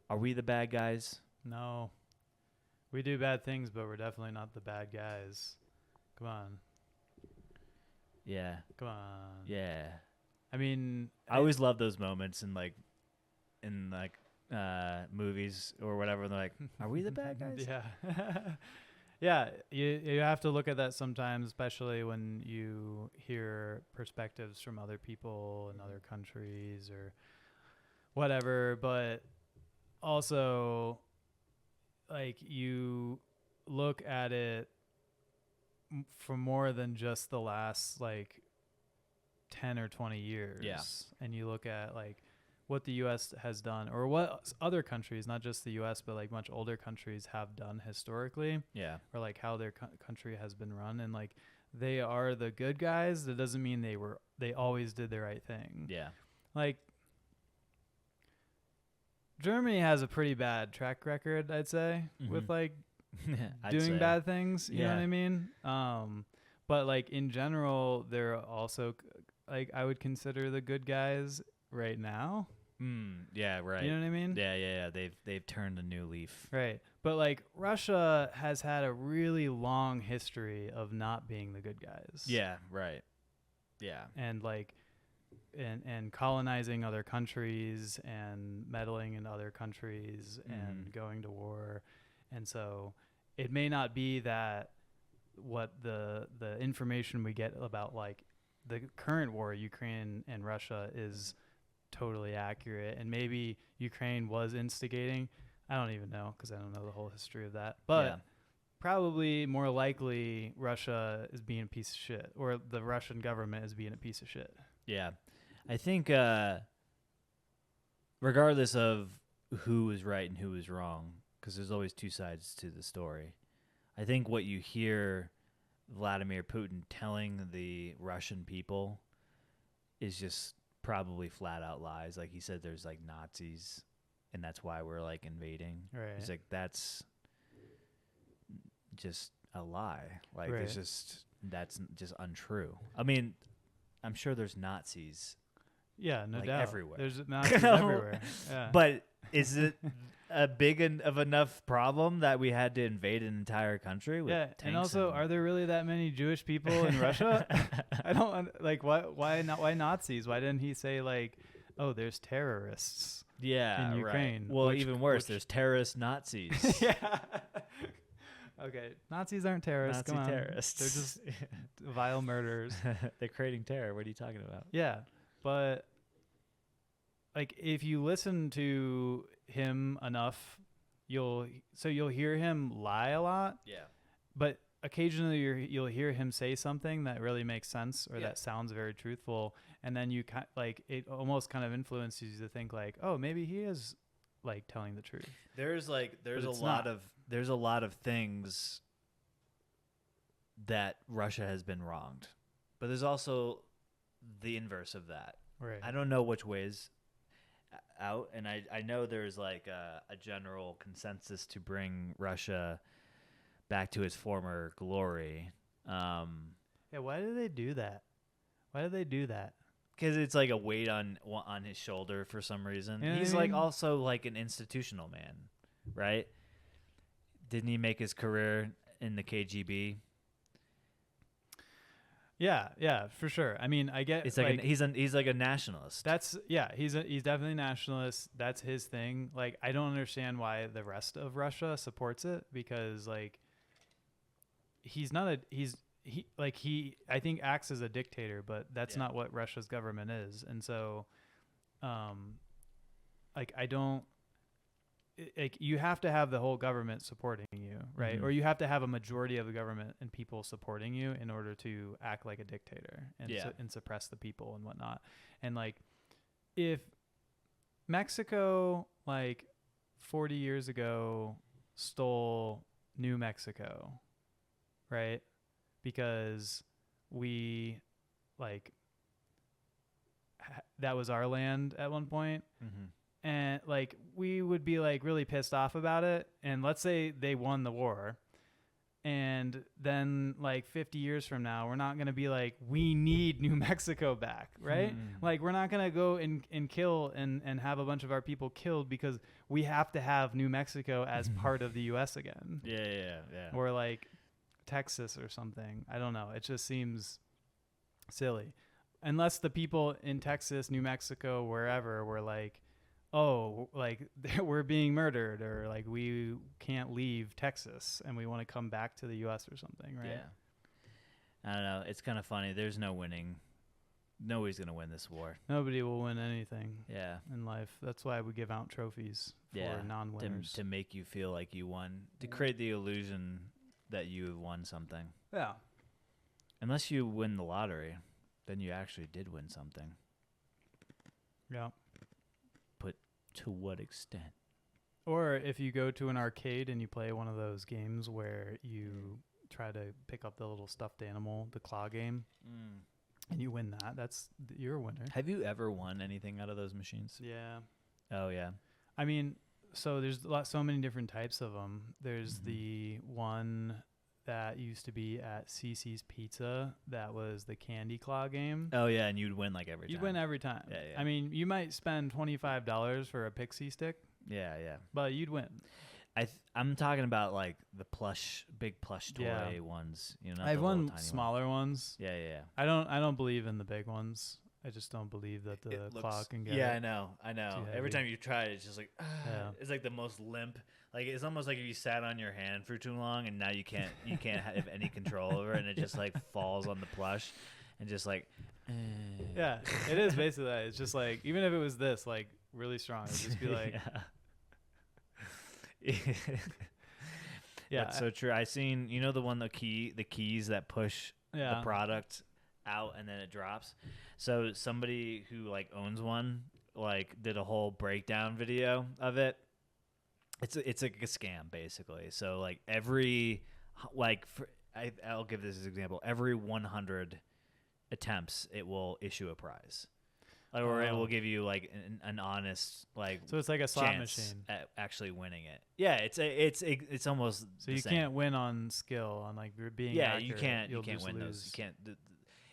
are we the bad guys? No, we do bad things, but we're definitely not the bad guys. Come on. Yeah. Come on. Yeah. I mean, I always love those moments in movies or whatever. They're like, are we the bad guys? Yeah. Yeah, you have to look at that sometimes, especially when you hear perspectives from other people in other countries or whatever. But also, like, you look at it for more than just the last like 10 or 20 years. Yeah. And you look at like what the US has done, or what other countries, not just the US, but like much older countries have done historically. Yeah. Or like how their country has been run, and like they are the good guys. That doesn't mean they always did the right thing. Yeah. Like Germany has a pretty bad track record, I'd say, with like doing bad things. You know what I mean? But like in general, they're also like I would consider the good guys right now. Yeah, right. You know what I mean? Yeah. They've turned a new leaf. Right. But like Russia has had a really long history of not being the good guys. Yeah, right. Yeah. And like and colonizing other countries and meddling in other countries and going to war. And so it may not be that what the information we get about like the current war, Ukraine and Russia, is totally accurate, and maybe Ukraine was instigating. I don't even know because I don't know the whole history of that, but probably more likely Russia is being a piece of shit, or the Russian government is being a piece of shit. Yeah. I think regardless of who was right and who was wrong, because there's always two sides to the story, I think what you hear Vladimir Putin telling the Russian people is just probably flat out lies. Like he said, there's like Nazis, and that's why we're like invading. Right. He's like, that's just a lie. Like that's just untrue. I mean, I'm sure there's Nazis. Yeah, no like doubt. Everywhere. There's Nazis everywhere. Yeah. But is it a big of enough problem that we had to invade an entire country with tanks? And also, are there really that many Jewish people in Russia? I don't like why Nazis? Why didn't he say like oh, there's terrorists Yeah, in Ukraine. Right. Well, even worse, there's terrorist Nazis. Yeah. Okay, Nazis aren't terrorists. Nazi Come on. terrorists. They're just vile murderers. They're creating terror. What are you talking about? Yeah, but like if you listen to him enough, you'll hear him lie a lot. Yeah. But occasionally you'll hear him say something that really makes sense or Yeah. that sounds very truthful, and then you like it almost kind of influences you to think like, oh, maybe he is like telling the truth. There's a it's lot not. of things that Russia has been wronged, but there's also the inverse of that. Right. I don't know which ways out, and I know there's like a general consensus to bring Russia back to its former glory. Yeah. Why do they do that? Because it's like a weight on his shoulder for some reason. You know He's what I like mean? also like an institutional man, right? Didn't he make his career in the KGB? Yeah, for sure. I mean, I get It's like, he's like a nationalist. he's definitely a nationalist. That's his thing. Like, I don't understand why the rest of Russia supports it, because like I think acts as a dictator, but that's not what Russia's government is. And so like I don't like you have to have the whole government supporting you, right? Mhm. Or you have to have a majority of the government and people supporting you in order to act like a dictator and and suppress the people and whatnot. And like if Mexico like 40 years ago stole New Mexico, right? Because we like that was our land at one point. Mm-hmm. And like we would be like really pissed off about it, and let's say they won the war, and then like 50 years from now we're not going to be like, we need New Mexico back, right? Like we're not going to go and kill and have a bunch of our people killed because we have to have New Mexico as part of the US again. Yeah. Or like Texas or something. I don't know, it just seems silly unless the people in Texas, New Mexico, wherever were like, oh, like we're being murdered, or like we can't leave Texas and we want to come back to the US or something, right? Yeah. I don't know. It's kind of funny. There's no winning. Nobody's going to win this war. Nobody will win anything in life. That's why we give out trophies for non-winners. To make you feel like you won. To create the illusion that you won something. Yeah. Unless you win the lottery, then you actually did win something. Yeah. To what extent? Or if you go to an arcade and you play one of those games where you try to pick up the little stuffed animal, the claw game, and you win that, you're a winner. Have you ever won anything out of those machines? Yeah. Oh, yeah. I mean, so there's so many different types of them. There's the one that used to be at CC's Pizza that was the candy claw game. Oh, yeah, and you'd win like every time. You'd win every time. Yeah. I mean, you might spend $25 for a pixie stick. Yeah. But you'd win. I'm talking about like the big plush toy ones. You know, I've won smaller ones. Yeah. I don't believe in the big ones. I just don't believe that the claw can get it. I know. Every heavy. time you try it, it's just like, it's like the most limp. Like it's almost like if you sat on your hand for too long and now you can't have any control over it, and it just like falls on the plush and just like. Yeah, it is basically that. It's just like, even if it was this like really strong, it'd just be like. Yeah, that's so true. I seen the keys that push the product out and then it drops. So somebody who like owns one like did a whole breakdown video of it. It's like a scam basically. So like I'll give this as an example. Every 100 attempts, it will issue a prize. Or it will give you like an honest like. So it's like a slot chance machine at actually winning it. Yeah, it's almost. So you can't win on skill, on like being. Yeah, accurate. you can't win lose. those. You can't.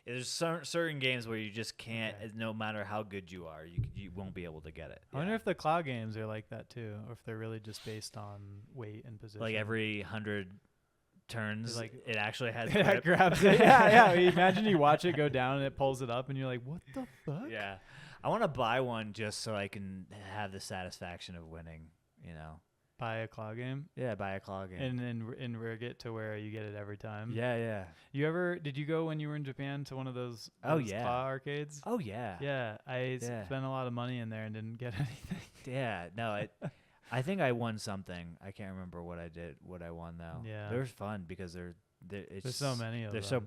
There's certain games where you just can't. Okay. No matter how good you are, you won't be able to get it. I wonder if the claw games are like that too, or if they're really just based on weight and position. Like every 100 turns, like it actually has. It grabs it. Yeah. Imagine you watch it go down and it pulls it up, and you're like, "What the fuck?" Yeah, I want to buy one just so I can have the satisfaction of winning. You know. Buy a claw game. Yeah, buy a claw game. And rig it to where you get it every time. Yeah. Did you go when you were in Japan to one of those Oh, yeah. claw arcades? Oh yeah. Yeah, I spent a lot of money in there and didn't get anything. Yeah, no, I think I won something. I can't remember what I won though. Yeah. They were fun because there's so many of them.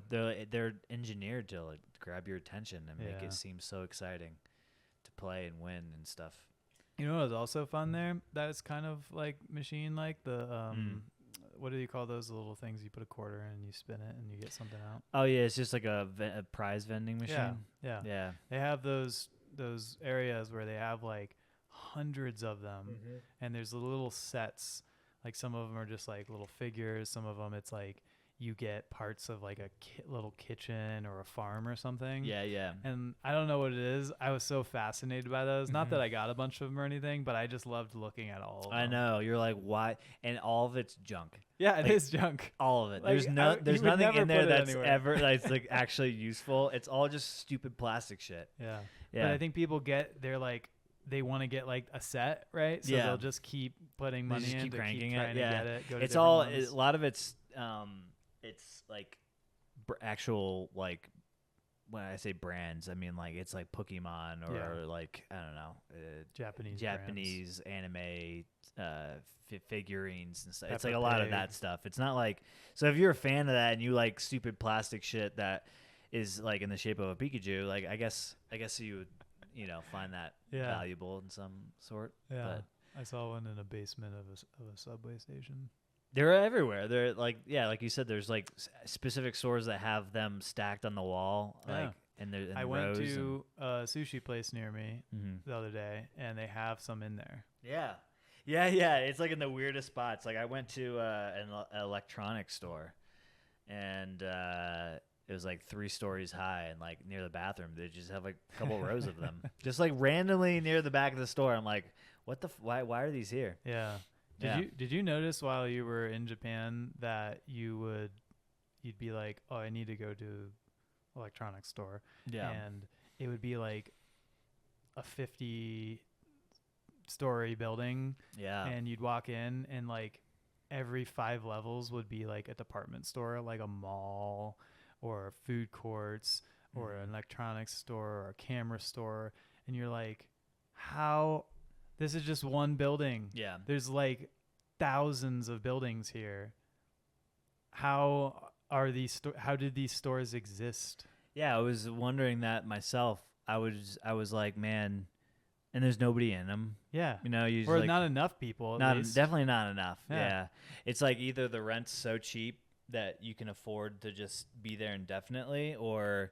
They're engineered to like grab your attention and make Yeah. it seem so exciting to play and win and stuff. You know what was also fun there? That's kind of like machine, like the what do you call those little things you put a quarter in and you spin it and you get something out? Oh yeah, it's just like a prize vending machine. Yeah. They have those areas where they have like hundreds of them, and there's the little sets. Like some of them are just like little figures. Some of them it's like you get parts of like a little kitchen or a farm or something. Yeah. And I don't know what it is. I was so fascinated by those. Not that I got a bunch of them or anything, but I just loved looking at all of them. I know. You're like, why? And all of it's junk. Yeah, it is junk. All of it. Like, There's nothing in there that's anywhere. that's like actually useful. It's all just stupid plastic shit. Yeah. Yeah. But I think people they want to get like a set, right? So they'll just keep putting money in keep to cranking keep trying to get it. It's all a lot of it's like actual like when I say brands, I mean like it's like Pokemon or like I don't know Japanese anime figurines and stuff. It's like a lot of that stuff. It's not like so if you're a fan of that and you like stupid plastic shit that is like in the shape of a Pikachu, like I guess you would find that valuable in some sort. Yeah, but I saw one in a basement of a subway station. They're everywhere. They're like you said. There's like specific stores that have them stacked on the wall. Like, and they're in I went rows to a sushi place near me the other day, and they have some in there. Yeah. It's like in the weirdest spots. Like I went to an electronics store, and it was like 3 stories high, and like near the bathroom, they just have like a couple rows of them, just like randomly near the back of the store. I'm like, what the? Why are these here? Yeah. Did you notice while you were in Japan that you'd be like, oh, I need to go to electronics store, and it would be like a 50-story building, and you'd walk in and like every 5 levels would be like a department store, like a mall or food courts or an electronics store or a camera store, and you're like, how? This is just one building. Yeah. There's like thousands of buildings here. How did these stores exist? Yeah, I was wondering that myself. I was like, man, and there's nobody in them. Yeah. Usually or like, not enough people. Definitely not enough. Yeah. Yeah. It's like either the rent's so cheap that you can afford to just be there indefinitely, or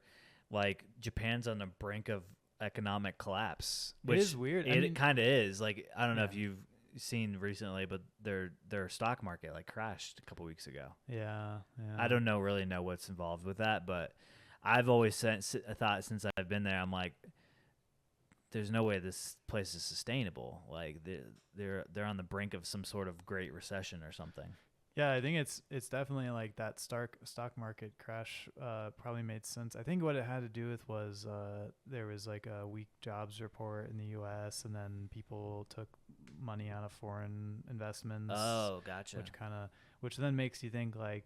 like Japan's on the brink of economic collapse, which it is weird. It kind of is. Like I don't know if you've seen recently, but their stock market like crashed a couple weeks ago. Yeah. I don't really know what's involved with that, but I've always thought since I've been there, I'm like, there's no way this place is sustainable. Like they're on the brink of some sort of great recession or something. Yeah, I think it's definitely like that stock market crash probably made sense. I think what it had to do with was there was like a weak jobs report in the U.S. and then people took money out of foreign investments. Oh, gotcha. Which then makes you think like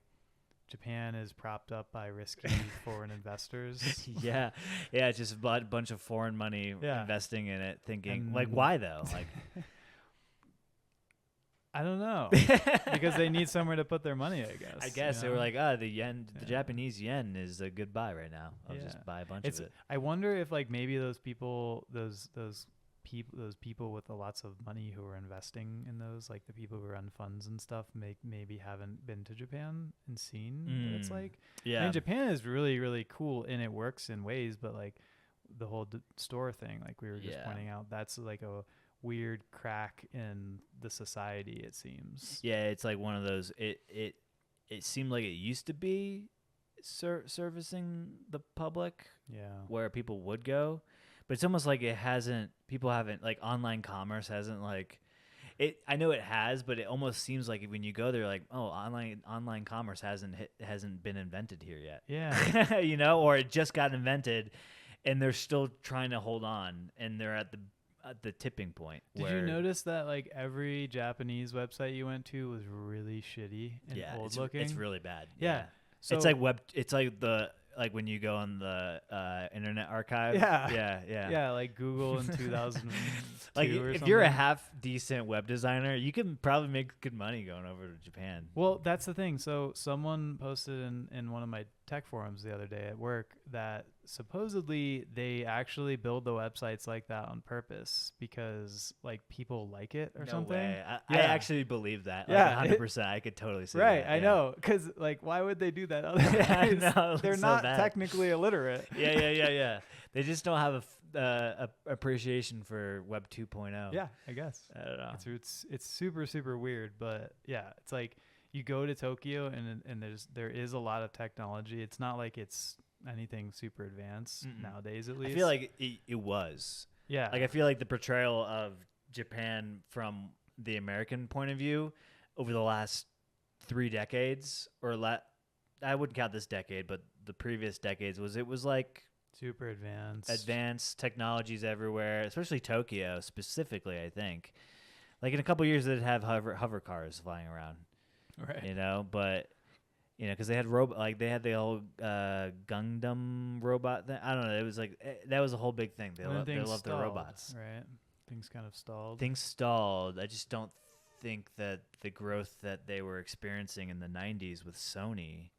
Japan is propped up by risky foreign investors. Yeah, it's just a bunch of foreign money investing in it, thinking like, why though? Like. I don't know. Because they need somewhere to put their monny, I guess. I guess they were like, the yen, the Japanese yen is a good buy right now. I'll just buy a bunch of it. I wonder if like maybe those people, those people with lots of money who are investing in those, like the people who run funds and stuff, maybe haven't been to Japan and seen what it's like. Yeah. I mean, Japan is really, really cool and it works in ways, but like the whole store thing, like we were just pointing out, that's like a weird crack in the society, it seems. Yeah, it's like one of those, it seemed like it used to be servicing the public, where people would go, but it's almost like people haven't, like online commerce hasn't like it. I know it has, but it almost seems like when you go there, like, oh, online commerce hasn't been invented here yet. Yeah. Or it just got invented and they're still trying to hold on, and they're at the tipping point. Did you notice that like every Japanese website you went to was really shitty and old looking? It's really bad. Yeah. So it's like when you go on the Internet Archive. Yeah, like Google in 2002 like or if something. you're a half decent web designer, you can probably make good money going over to Japan. Well, that's the thing. So someone posted in one of my tech forums the other day at work that supposedly they actually build the websites like that on purpose because like people like it or something. Way. I actually believe that. Like Yeah, 100%. I could totally see right, that. I know. Because like, why would they do that otherwise? I know, They're so not bad. technically illiterate. Yeah. They just don't have a appreciation for Web 2.0. Yeah, I guess. I don't know. It's super, super weird. But yeah, it's like you go to Tokyo and there is a lot of technology. It's not like it's anything super advanced nowadays, at least. I feel like it was. Yeah. Like I feel like the portrayal of Japan from the American point of view over the last 3 decades, or I wouldn't count this decade, but the previous decades it was like super advanced technologies everywhere, especially Tokyo specifically. I think like in a couple years they'd have hover cars flying around, right? You know, but you know, because they had they had the old Gundam robot thing. I don't know. It was like that was a whole big thing. They loved their robots. Right. Things kind of stalled. I just don't think that the growth that they were experiencing in the 90s with Sony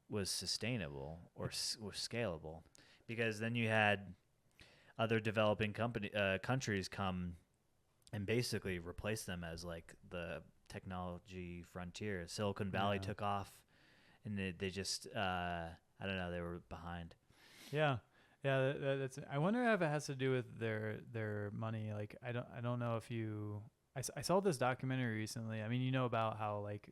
was sustainable or scalable, because then you had other developing countries come and basically replace them as like the technology frontier. Silicon Valley took off, and they just I don't know, they were behind. Yeah, that's. I wonder if it has to do with their money. Like I don't know if you. I saw this documentary recently. I mean, you know about how like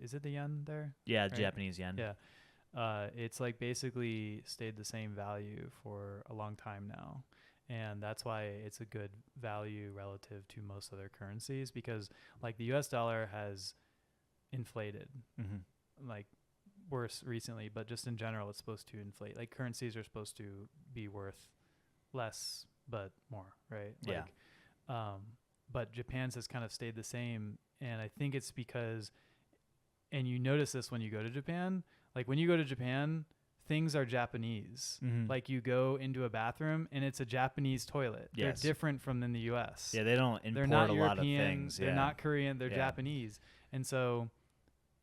is it the yen there? Yeah, right? Japanese yen. Yeah, it's like basically stayed the same value for a long time now. And that's why it's a good value relative to most other currencies, because like the US dollar has inflated, like worse recently, but just in general, it's supposed to inflate. Like currencies are supposed to be worth less, but more, right? Yeah. Like, but Japan's has kind of stayed the same. And I think it's because, and you notice this when you go to Japan, like when you go to Japan, things are Japanese. Like you go into a bathroom and it's a Japanese toilet. Yes. They're different from in the US. Yeah, they don't import they're not a European, lot of things. They're not Korean, they're Japanese. And so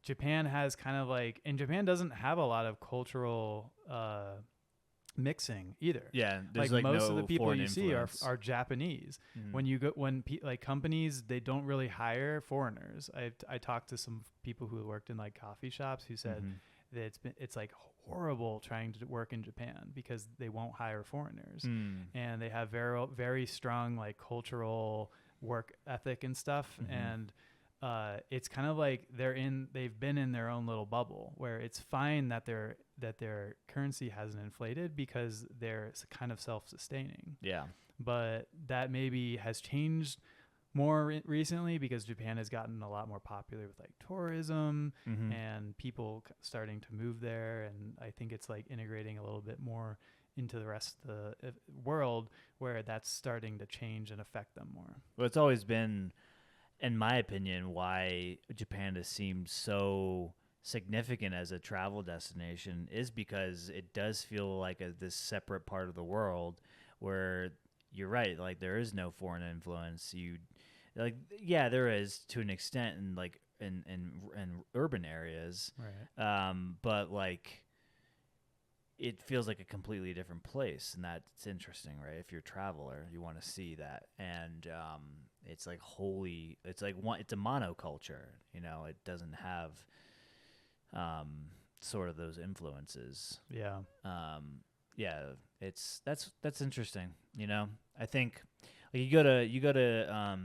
Japan has kind of like, and Japan doesn't have a lot of cultural mixing either. Yeah, like most most of the people you influence. see are Japanese. When you go, like companies, they don't really hire foreigners. I talked to some people who worked in like coffee shops who said that it's like horrible trying to work in Japan because they won't hire foreigners, and they have very strong like cultural work ethic and stuff, and it's kind of like they've been in their own little bubble where it's fine that their currency hasn't inflated because they're kind of self-sustaining. Yeah, but that maybe has changed more recently because Japan has gotten a lot more popular with like tourism and people starting to move there, and I think it's like integrating a little bit more into the rest of the world where that's starting to change and affect them more. Well, it's always been, in my opinion, why Japan has seemed so significant as a travel destination is because it does feel like this separate part of the world where you're right, like there is no foreign influence. There is to an extent in like in urban areas, right? But like it feels like a completely different place, and that's interesting, right? If you're a traveler, you want to see that, and it's like it's a monoculture, you know. It doesn't have sort of those influences. Yeah. That's interesting. You know, I think like you go to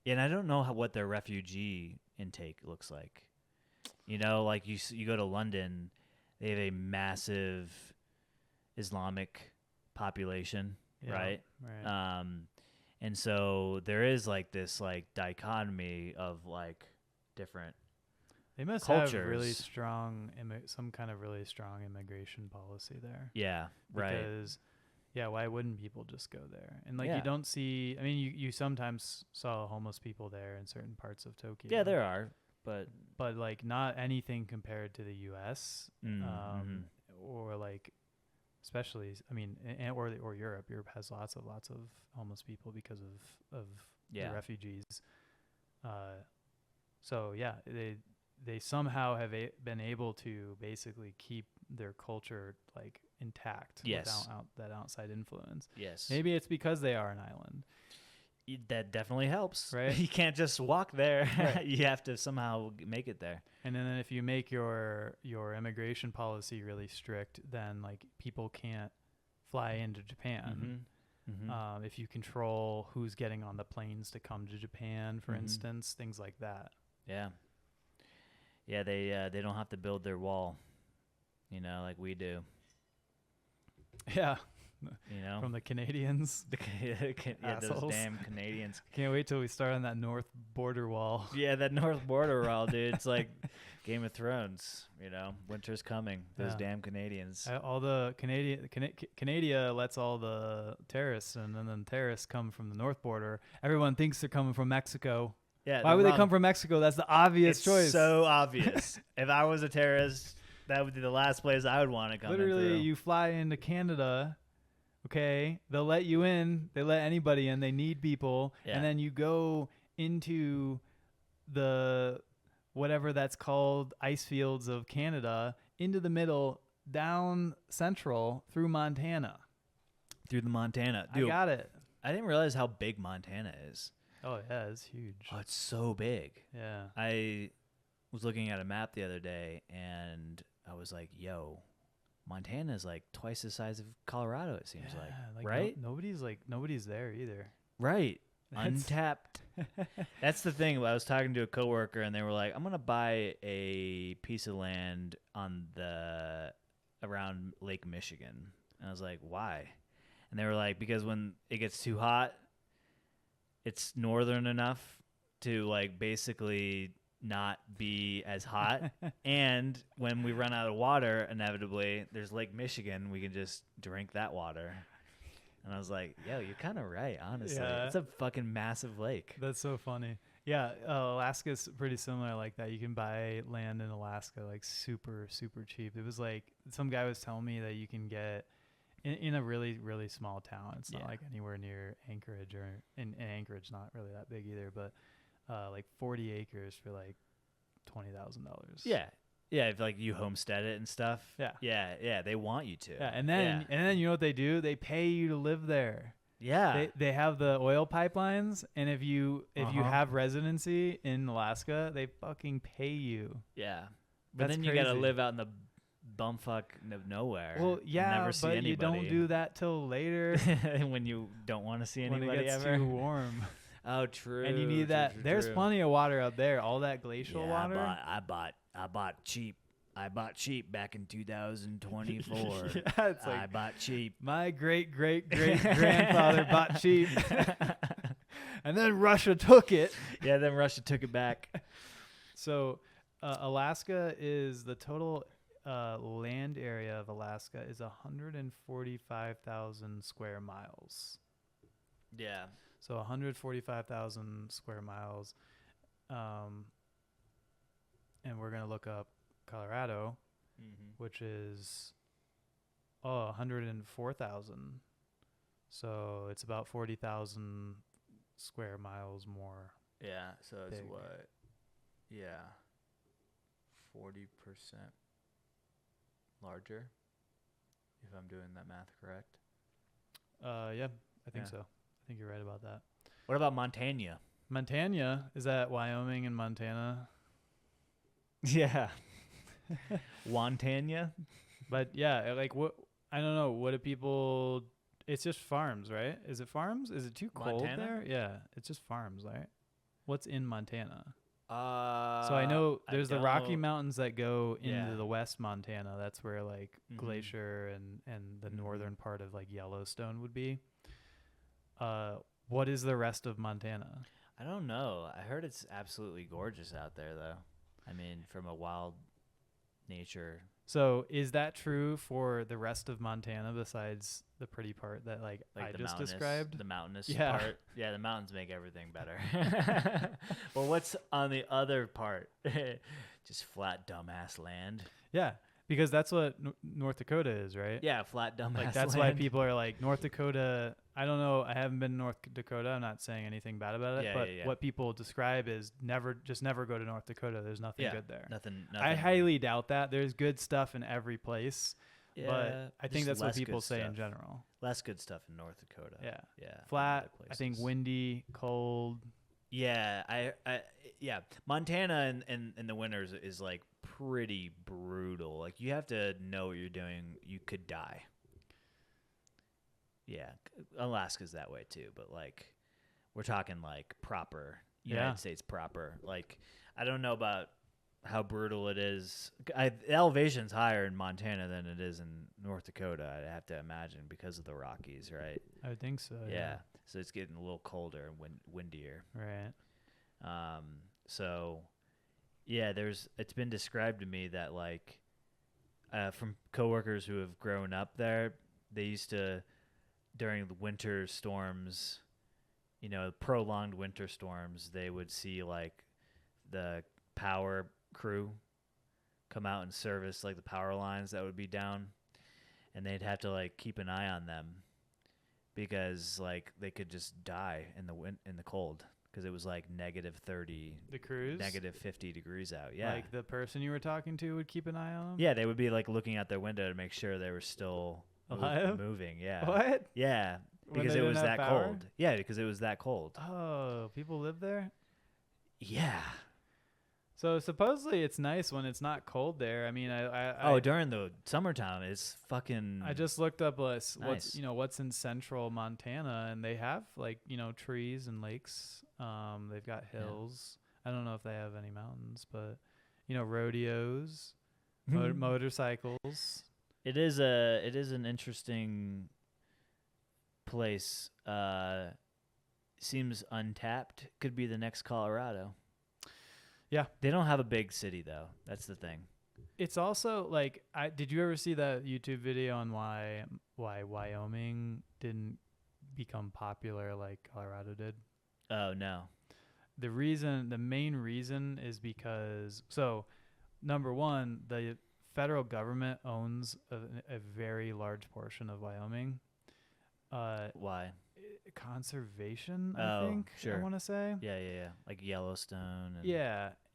and I don't know what their refugee intake looks like. You know, like you go to London, they have a massive Islamic population, right? Right. And so there is like this like dichotomy of like different They must cultures. have really strong, some kind of really strong immigration policy there. Yeah, right. Because, yeah, why wouldn't people just go there? And like Yeah. you don't see. I mean, you sometimes saw homeless people there in certain parts of Tokyo. Yeah, there are, but like not anything compared to the U.S. Or like, especially. I mean, or Europe. Europe has lots of homeless people because of the refugees. So yeah, they somehow have been able to basically keep their culture like intact without that outside influence. Yes. Maybe it's because they are an island. That definitely helps. Right. You can't just walk there. Right. You have to somehow make it there. And then if you make your immigration policy really strict, then like people can't fly into Japan. If you control who's getting on the planes to come to Japan, for instance, things like that. Yeah. Yeah, they don't have to build their wall, like we do. Yeah. From the Canadians. Those damn Canadians. Can't wait till we start on that north border wall. Yeah, that north border wall, dude. It's like Game of Thrones. Winter's coming. Those damn Canadians. All the Canada lets all the terrorists, and then the terrorists come from the north border. Everyone thinks they're coming from Mexico. Yeah. Why would they come from Mexico? That's the obvious choice. So obvious. If I was a terrorist, that would be the last place I would want to come. Literally, you fly into Canada. Okay, they'll let you in. They let anybody in. They need people, and then you go into the whatever that's called ice fields of Canada, into the middle, down central through Montana. Through the Montana, dude. I got it. I didn't realize how big Montana is. Oh yeah, it's huge. Oh, it's so big. Yeah. I was looking at a map the other day, and I was like, "Yo, Montana is like twice the size of Colorado." It seems like right? Nobody's there either. Right. Untapped. That's the thing. I was talking to a coworker, and they were like, "I'm gonna buy a piece of land around Lake Michigan," and I was like, "Why?" And they were like, "Because when it gets too hot, it's northern enough to like basically not be as hot, and when we run out of water, inevitably there's Lake Michigan, we can just drink that water." And I was like, "Yo, you're kind of right, honestly. Yeah. It's a fucking massive lake." That's so funny. Yeah, Alaska's pretty similar like that. You can buy land in Alaska like super, super cheap. It was like some guy was telling me that you can get in a really, really small town. It's not like anywhere near Anchorage, or in Anchorage, not really that big either, but like 40 acres for like $20,000. Yeah. Yeah, if like you homestead it and stuff. Yeah. Yeah, they want you to. Yeah, and then you know what they do? They pay you to live there. Yeah. They have the oil pipelines, and if you have residency in Alaska, they fucking pay you. Yeah. But That's then you crazy. got to live out in the bumfuck of nowhere. Well, yeah, never see but anybody. you don't do that till later. When you don't want to see anybody when it gets ever. too warm. Oh, true. And you need that. There's plenty of water up there. All that glacial water. I bought cheap. I bought cheap back in 2024. Yeah, it's like, I bought cheap. My great grandfather bought cheap, and then Russia took it. Yeah, then Russia took it back. So, Alaska is the total land area of Alaska is 145,000 square miles. Yeah. So 145,000 square miles. And we're going to look up Colorado, which is 104,000. So it's about 40,000 square miles more. Yeah, so it's big. what? Yeah. 40% larger, if I'm doing that math correct. Yeah, I think so. I think you're right about that. What about Montana? Montana, is that Wyoming and Montana? Yeah. Montana? But yeah, like what, I don't know, what do people, it's just farms, right? Is it farms? Is it too cold Montana? there? Yeah, it's just farms, right? What's in Montana? So So I know there's the Rocky Mountains that go into the West Montana. That's where like Glacier and the northern part of like Yellowstone would be. What is the rest of Montana? I don't know. I heard it's absolutely gorgeous out there, though. I mean, from a wild nature. So is that true for the rest of Montana besides the pretty part that like I the just mountainous, described? the mountainous Yeah. part. Yeah, the mountains make everything better. Well, what's on the other part? Just flat dumbass land. Yeah, because that's what North Dakota is, right? Yeah, flat dumbass Like that's land. why people are like North Dakota. I don't know. I haven't been to North Dakota. I'm not saying anything bad about it. Yeah, but yeah. what people describe is never go to North Dakota. There's nothing good there. Nothing. I highly doubt that. There's good stuff in every place. Yeah, but I think that's what people say stuff. in general. Less good stuff in North Dakota. Yeah. Yeah. Flat. I think windy, cold. Yeah. Yeah. Montana in the winters is like pretty brutal. Like you have to know what you're doing. You could die. Yeah. Alaska's that way too, but like we're talking like proper United States proper. Like I don't know about how brutal it is. The elevation's higher in Montana than it is in North Dakota, I'd have to imagine, because of the Rockies, right? I would think so. Yeah. So it's getting a little colder and windier. Right. So yeah, it's been described to me that like from coworkers who have grown up there, they used to, during the winter storms, prolonged winter storms, they would see like the power crew come out and service like the power lines that would be down, and they'd have to like keep an eye on them because like they could just die in the cold because it was like -30, the crews, -50 degrees out. Yeah, like the person you were talking to would keep an eye on them. Yeah, they would be like looking out their window to make sure they were still alive, moving. Yeah. What? Yeah, because it was that cold. Yeah, because it was that cold. Oh, people live there. Yeah. So supposedly it's nice when it's not cold there. I mean, during the summertime it's fucking. I just looked up nice. what's in central Montana, and they have like trees and lakes. They've got hills. Yeah. I don't know if they have any mountains, but rodeos, motorcycles. It is an interesting place. Seems untapped. Could be the next Colorado. Yeah. They don't have a big city though. That's the thing. It's also like, did you ever see that YouTube video on why Wyoming didn't become popular like Colorado did? Oh no. The main reason is because, number one, the federal government owns a very large portion of Wyoming. Why? Conservation, I think. Sure. I want to say. Yeah. Like Yellowstone.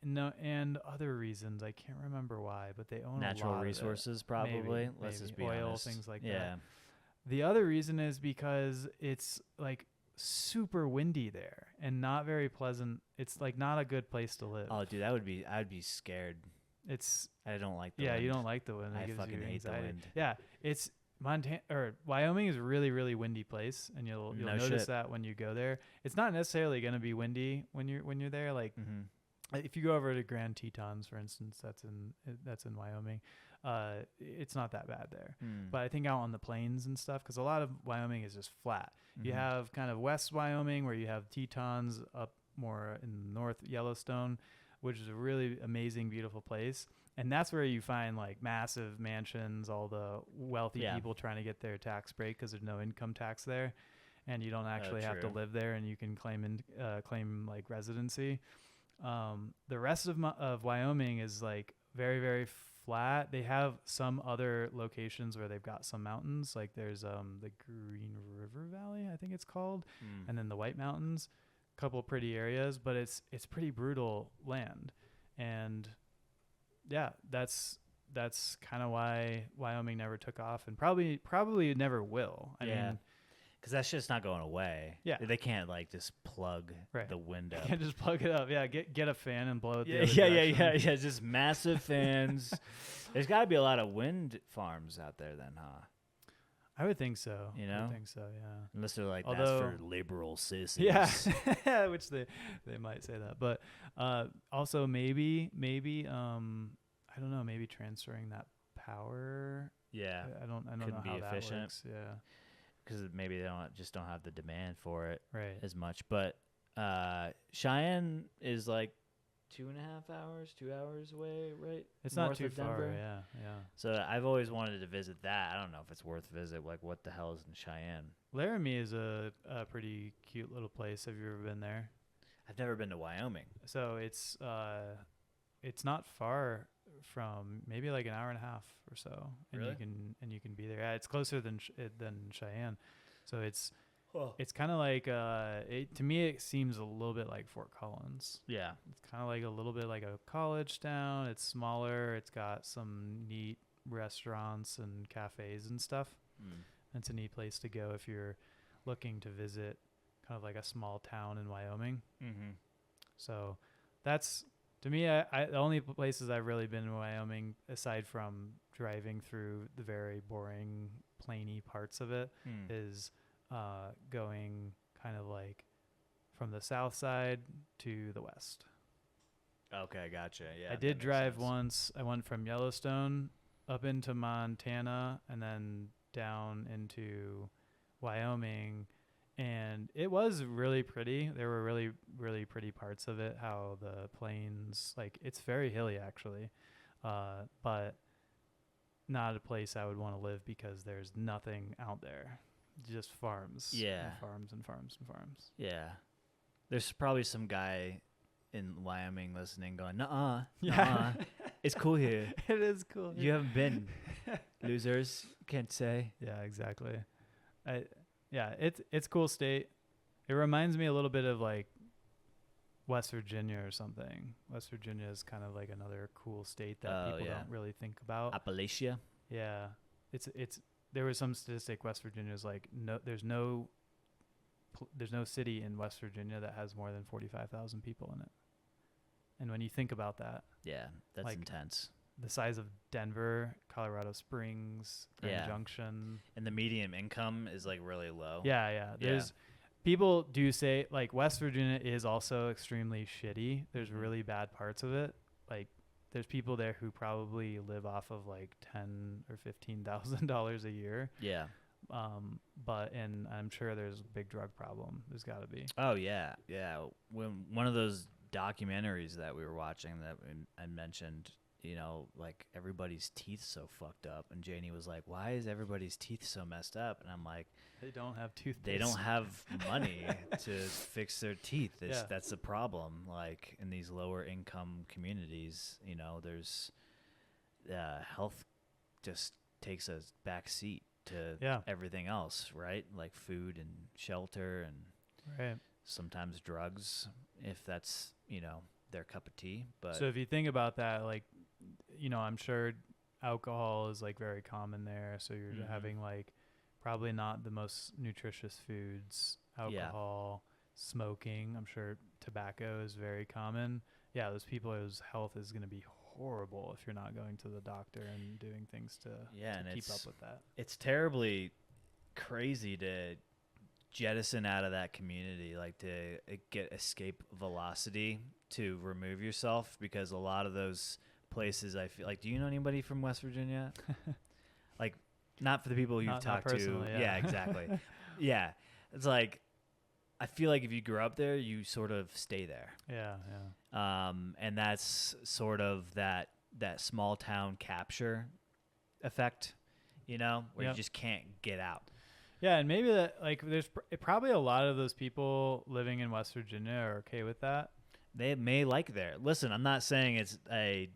No, and other reasons. I can't remember why, but they own natural a lot resources, of it. probably. Maybe, Let's just be oil, honest. things like that. Yeah. The other reason is because it's like super windy there and not very pleasant. It's like not a good place to live. Oh, dude, I'd be scared. I don't like the wind. You don't like the wind. I fucking hate the wind. Yeah, it's Montana or Wyoming is a really, really windy place, and you'll notice that when you go there. It's not necessarily going to be windy when you're there. Like if you go over to Grand Tetons, for instance, that's in Wyoming. It's not that bad there. But I think out on the plains and stuff, because a lot of Wyoming is just flat. You have kind of West Wyoming where you have Tetons, up more in North Yellowstone, which is a really amazing, beautiful place. And that's where you find like massive mansions, all the wealthy people trying to get their tax break because there's no income tax there, and you don't actually have to live there, and you can claim like residency. The rest of Wyoming is like very, very flat. They have some other locations where they've got some mountains, like there's the Green River Valley, I think it's called, and then the White Mountains, a couple pretty areas, but it's pretty brutal land. And yeah, that's kind of why Wyoming never took off, and probably never will. I mean, because that shit's not going away. Yeah, they can't like just plug the window. You can't just plug it up. Yeah, get a fan and blow it. Yeah. Just massive fans. There's got to be a lot of wind farms out there, then, huh? I would think so. I would think so. Yeah. Unless they're like, that's for liberal sissies. Yeah, which they might say that, but also maybe I don't know, maybe transferring that power. Yeah, I don't know how that works. Yeah, because maybe they don't have the demand for it right as much. But Cheyenne is like 2.5 hours, 2 hours away, right? It's North not too of Denver. far. Yeah. So I've always wanted to visit that. I don't know if it's worth a visit. Like, what the hell is in Cheyenne? Laramie is a pretty cute little place. Have you ever been there? I've never been to Wyoming. So it's not far from, maybe like an hour and a half or so, and Really? you can be there. Yeah, it's closer than Cheyenne, so it's Oh. it's kind of like to me it seems a little bit like Fort Collins. Yeah. It's kind of like a little bit like a college town. It's smaller. It's got some neat restaurants and cafes and stuff. Mm. It's a neat place to go if you're looking to visit kind of like a small town in Wyoming. Mm-hmm. So that's, to me, the only places I've really been in Wyoming, aside from driving through the very boring, plainy parts of it, is going kind of like from the south side to the west. Okay, gotcha. Yeah. I did drive once. I went from Yellowstone up into Montana and then down into Wyoming, and it was really pretty. There were really, really pretty parts of it. How the plains, like, it's very hilly actually, but not a place I would want to live because there's nothing out there, just farms. Yeah. And farms and farms and farms. Yeah. There's probably some guy in Wyoming listening going, nuh-uh, Yeah. it's cool here. It is cool. You haven't been. Losers. Can't say. Yeah, exactly. It's cool state. It reminds me a little bit of like West Virginia or something. West Virginia is kind of like another cool state that people don't really think about. Appalachia. Yeah. It's there was some statistic West Virginia is like there's no city in West Virginia that has more than 45,000 people in it. And when you think about that, yeah, that's like, intense. The size of Denver, Colorado Springs, Grand Junction, and the median income is like really low. Yeah. There's people do say like West Virginia is also extremely shitty. There's really bad parts of it. Like there's people there who probably live off of like $10,000 or $15,000 a year. Yeah. And I'm sure there's a big drug problem. There's got to be. Oh yeah. When one of those documentaries that we were watching that I mentioned, you know, like everybody's teeth so fucked up, and Janie was like, "Why is everybody's teeth so messed up?" And I'm like, "They don't have toothpaste. They don't have money to fix their teeth. That's the problem. Like in these lower income communities, you know, there's health just takes a back seat to everything else, right? Like food and shelter and sometimes drugs, if that's, you know, their cup of tea. But so if you think about that, like, you know, I'm sure alcohol is like very common there. So you're having like probably not the most nutritious foods, alcohol, smoking. I'm sure tobacco is very common. Yeah, those people whose health is going to be horrible if you're not going to the doctor and doing things to keep up with that. It's terribly crazy to jettison out of that community, like to get escape velocity to remove yourself, because a lot of those places, I feel like, do you know anybody from West Virginia? Like, not for the people you've talked to. Yeah, exactly. Yeah. It's like, I feel like if you grew up there, you sort of stay there. Yeah. And that's sort of that small town capture effect, you know, where you just can't get out. Yeah, and maybe that, like, there's probably a lot of those people living in West Virginia are okay with that. They may like there. Listen, I'm not saying it's a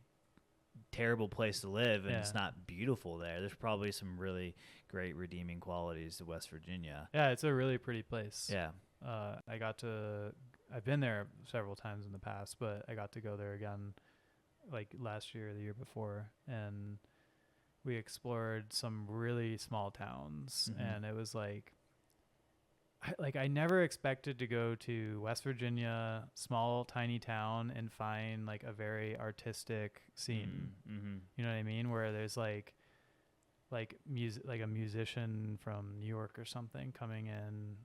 terrible place to live and it's not beautiful there. There's probably some really great redeeming qualities to West Virginia. Yeah, it's a really pretty place. Yeah. I've been there several times in the past, but I got to go there again like last year or the year before, and we explored some really small towns, and it was like I never expected to go to West Virginia, small tiny town, and find like a very artistic scene. You know what I mean? Where there's like music, like a musician from New York or something coming in,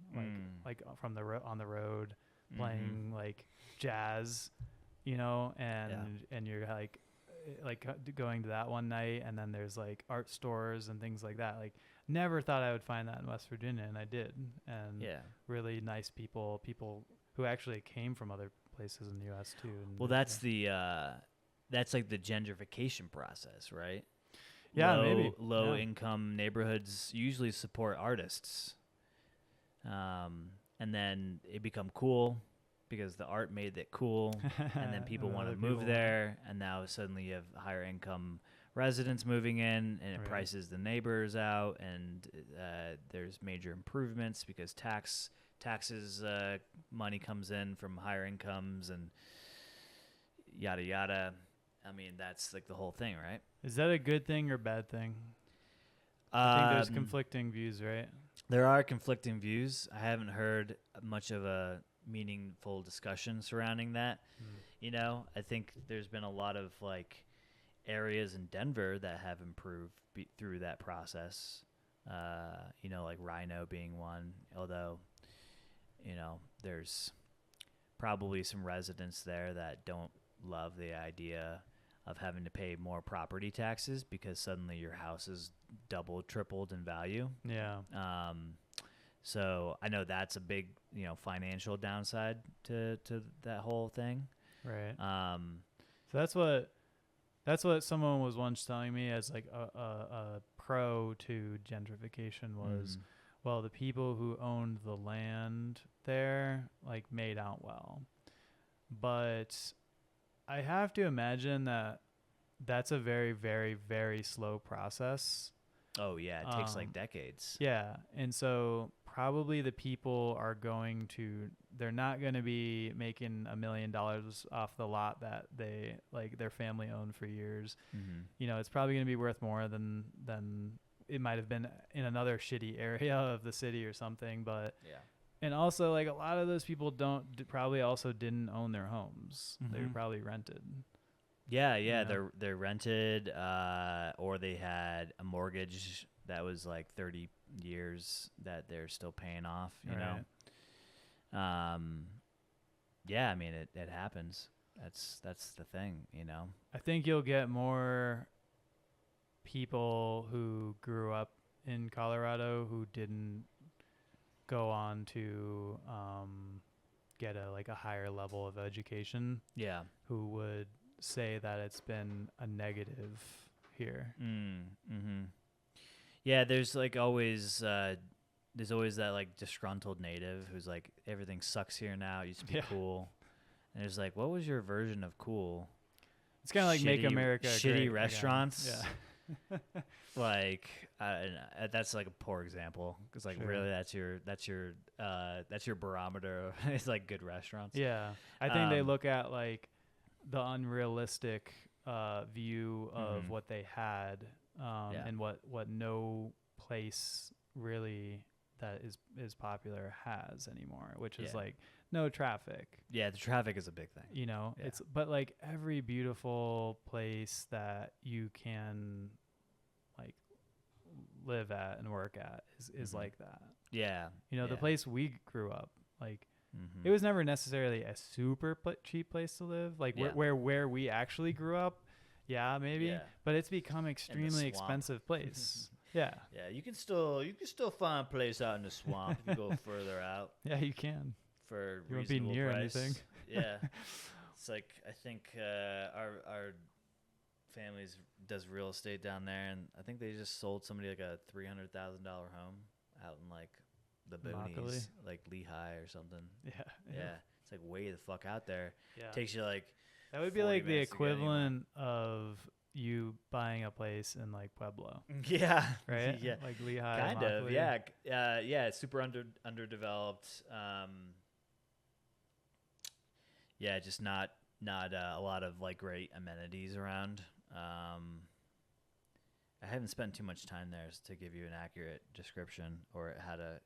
like from on the road, playing like jazz, you know, and you're like going to that one night, and then there's like art stores and things like that. Like, never thought I would find that in West Virginia, and I did. And really nice people who actually came from other places in the U.S. too. And Well, that's like the gentrification process, right? Yeah, maybe. Low Yeah. income neighborhoods usually support artists, and then it become cool because the art made it cool, and then people want to other move people there, and now suddenly you have higher income residents moving in, and it Right. prices the neighbors out, and there's major improvements because taxes money comes in from higher incomes and yada yada. I mean, that's like the whole thing, right? Is that a good thing or bad thing? I think there's Um, conflicting views, right? There are conflicting views. I haven't heard much of a meaningful discussion surrounding that. You know, I think there's been a lot of like areas in Denver that have improved through that process. You know, like Rhino being one, although, you know, there's probably some residents there that don't love the idea of having to pay more property taxes because suddenly your house is doubled, tripled in value. Yeah. So I know that's a big, you know, financial downside to that whole thing. Right. So that's what someone was once telling me as like a pro to gentrification was, well, the people who owned the land there like made out well. But I have to imagine that that's a very, very, very slow process. Oh yeah, it takes like decades. Yeah. And so probably the people are they're not going to be making $1 million off the lot that they like their family owned for years. You know, it's probably going to be worth more than it might have been in another shitty area of the city or something. But Yeah. and also like a lot of those people probably also didn't own their homes. They were probably rented. Yeah, You know? they're rented, or they had a mortgage that was like 30 years that they're still paying off. You know, yeah, I mean it happens. That's the thing. You know, I think you'll get more people who grew up in Colorado who didn't go on to get a higher level of education. Yeah. Who would say that it's been a negative here. Yeah, there's like always there's always that like disgruntled native who's like everything sucks here now. It used to be cool, and it's like, what was your version of cool? It's kind of like Make America shitty Great restaurants. Again. Yeah. Like that's like a poor example because like really that's your barometer. It's like good restaurants. Yeah, I think they look at like the unrealistic view of what they had and what no place really that is popular has anymore, which is like no traffic. Yeah, the traffic is a big thing. You know, it's but like every beautiful place that you can like live at and work at is like that. Yeah. You know, the place we grew up, like it was never necessarily a super cheap place to live. Like where we actually grew up, maybe, but it's become extremely expensive place. Yeah, you can still find a place out in the swamp if you go further out. Yeah, you can for you won't be near price. anything. Yeah, it's like I think our families does real estate down there, and I think they just sold somebody like a $300,000 home out in like the boonies, like Lehigh or something. Yeah, it's like way the fuck out there. Yeah, takes you like that would be like the equivalent of you buying a place in like Pueblo. Yeah, right. Yeah, like Lehigh. Kind of. Yeah, it's super underdeveloped. Yeah, just not a lot of like great amenities around. I haven't spent too much time there to give you an accurate description or how to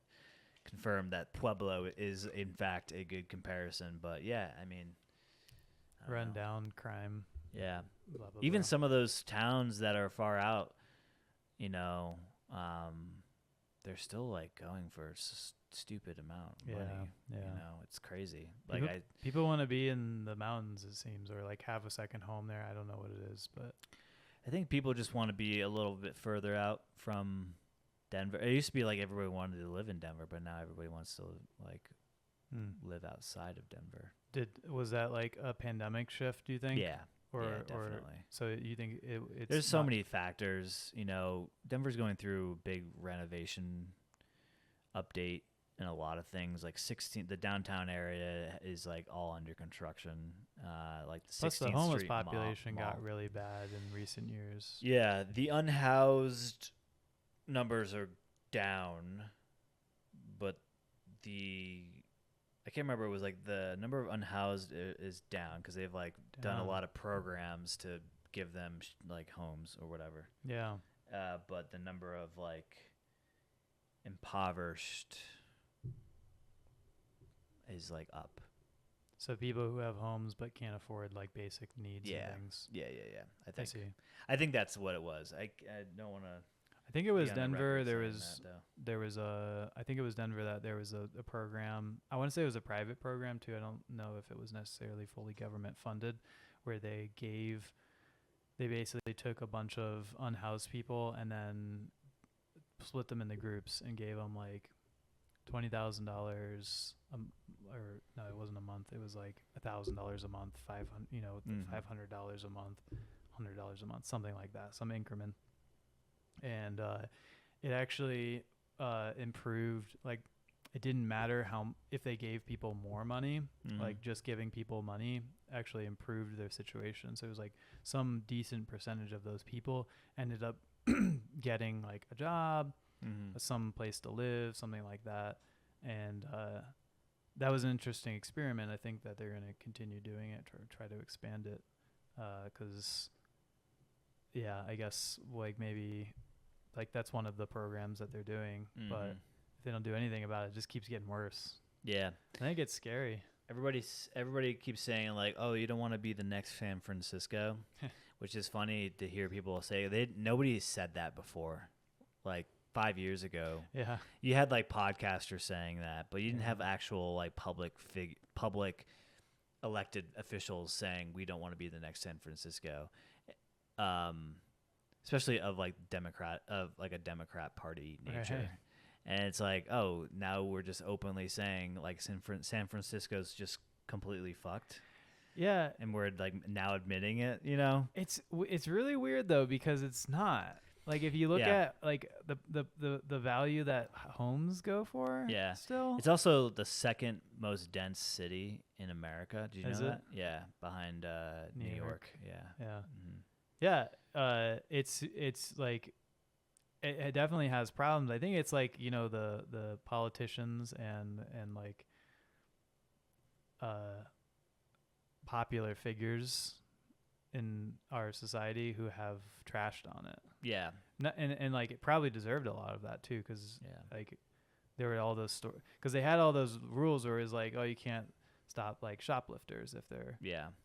confirm that Pueblo is in fact a good comparison. But yeah, I mean, run down crime. Yeah, blah, blah, even blah. some of those towns that are far out, you know, they're still like going for a stupid amount of money. Yeah, you know, it's crazy. Like people want to be in the mountains, it seems, or like have a second home there. I don't know what it is, but I think people just want to be a little bit further out from Denver. It used to be like everybody wanted to live in Denver, but now everybody wants to like live outside of Denver. Was that like a pandemic shift, do you think? Yeah. Or, yeah, definitely. So you think it's there's so many factors. You know, Denver's going through big renovation update and a lot of things. Like the downtown area is like all under construction. Like the 16th plus the homeless Street population mall. got really bad in recent years. Yeah, the unhoused numbers are down, but I can't remember. It was like the number of unhoused is down because they've like done a lot of programs to give them like homes or whatever. Yeah. But the number of like impoverished is like up. So people who have homes but can't afford like basic needs and things. Yeah. I see. I think that's what it was. I don't want to. I think it was Denver. There was I think it was Denver that there was a program. I want to say it was a private program too. I don't know if it was necessarily fully government funded, where they basically took a bunch of unhoused people and then split them into groups and gave them like $20,000. Or no, it wasn't a month. It was like $1,000 a month, $500 a month, $100 a month, something like that, some increment. And it actually improved. Like, it didn't matter if they gave people more money, like just giving people money actually improved their situation. So it was like some decent percentage of those people ended up getting like a job, some place to live, something like that. And that was an interesting experiment. I think that they're going to continue doing it, try to expand it. 'Cause yeah, I guess like maybe like that's one of the programs that they're doing, but if they don't do anything about it, it just keeps getting worse. Yeah. I think it's scary. Everybody keeps saying like, oh, you don't want to be the next San Francisco, which is funny to hear people say. Nobody said that before. Like 5 years ago. Yeah. You had like podcasters saying that, but you didn't have actual like public elected officials saying we don't want to be the next San Francisco. Especially of a Democrat Party nature. Right. And it's like, oh, now we're just openly saying like San Francisco's just completely fucked. Yeah. And we're like now admitting it, you know? It's really weird though, because it's not. Like if you look at like the value that homes go for, still. It's also the second most dense city in America. Did you know that? Yeah, behind New York. Yeah. Yeah. Mm-hmm. Yeah. It's like it definitely has problems. I think it's like, you know, the politicians and like popular figures in our society who have trashed on it. Yeah. And like it probably deserved a lot of that too, because like there were all those because they had all those rules where it's like, oh, you can't stop like shoplifters if they're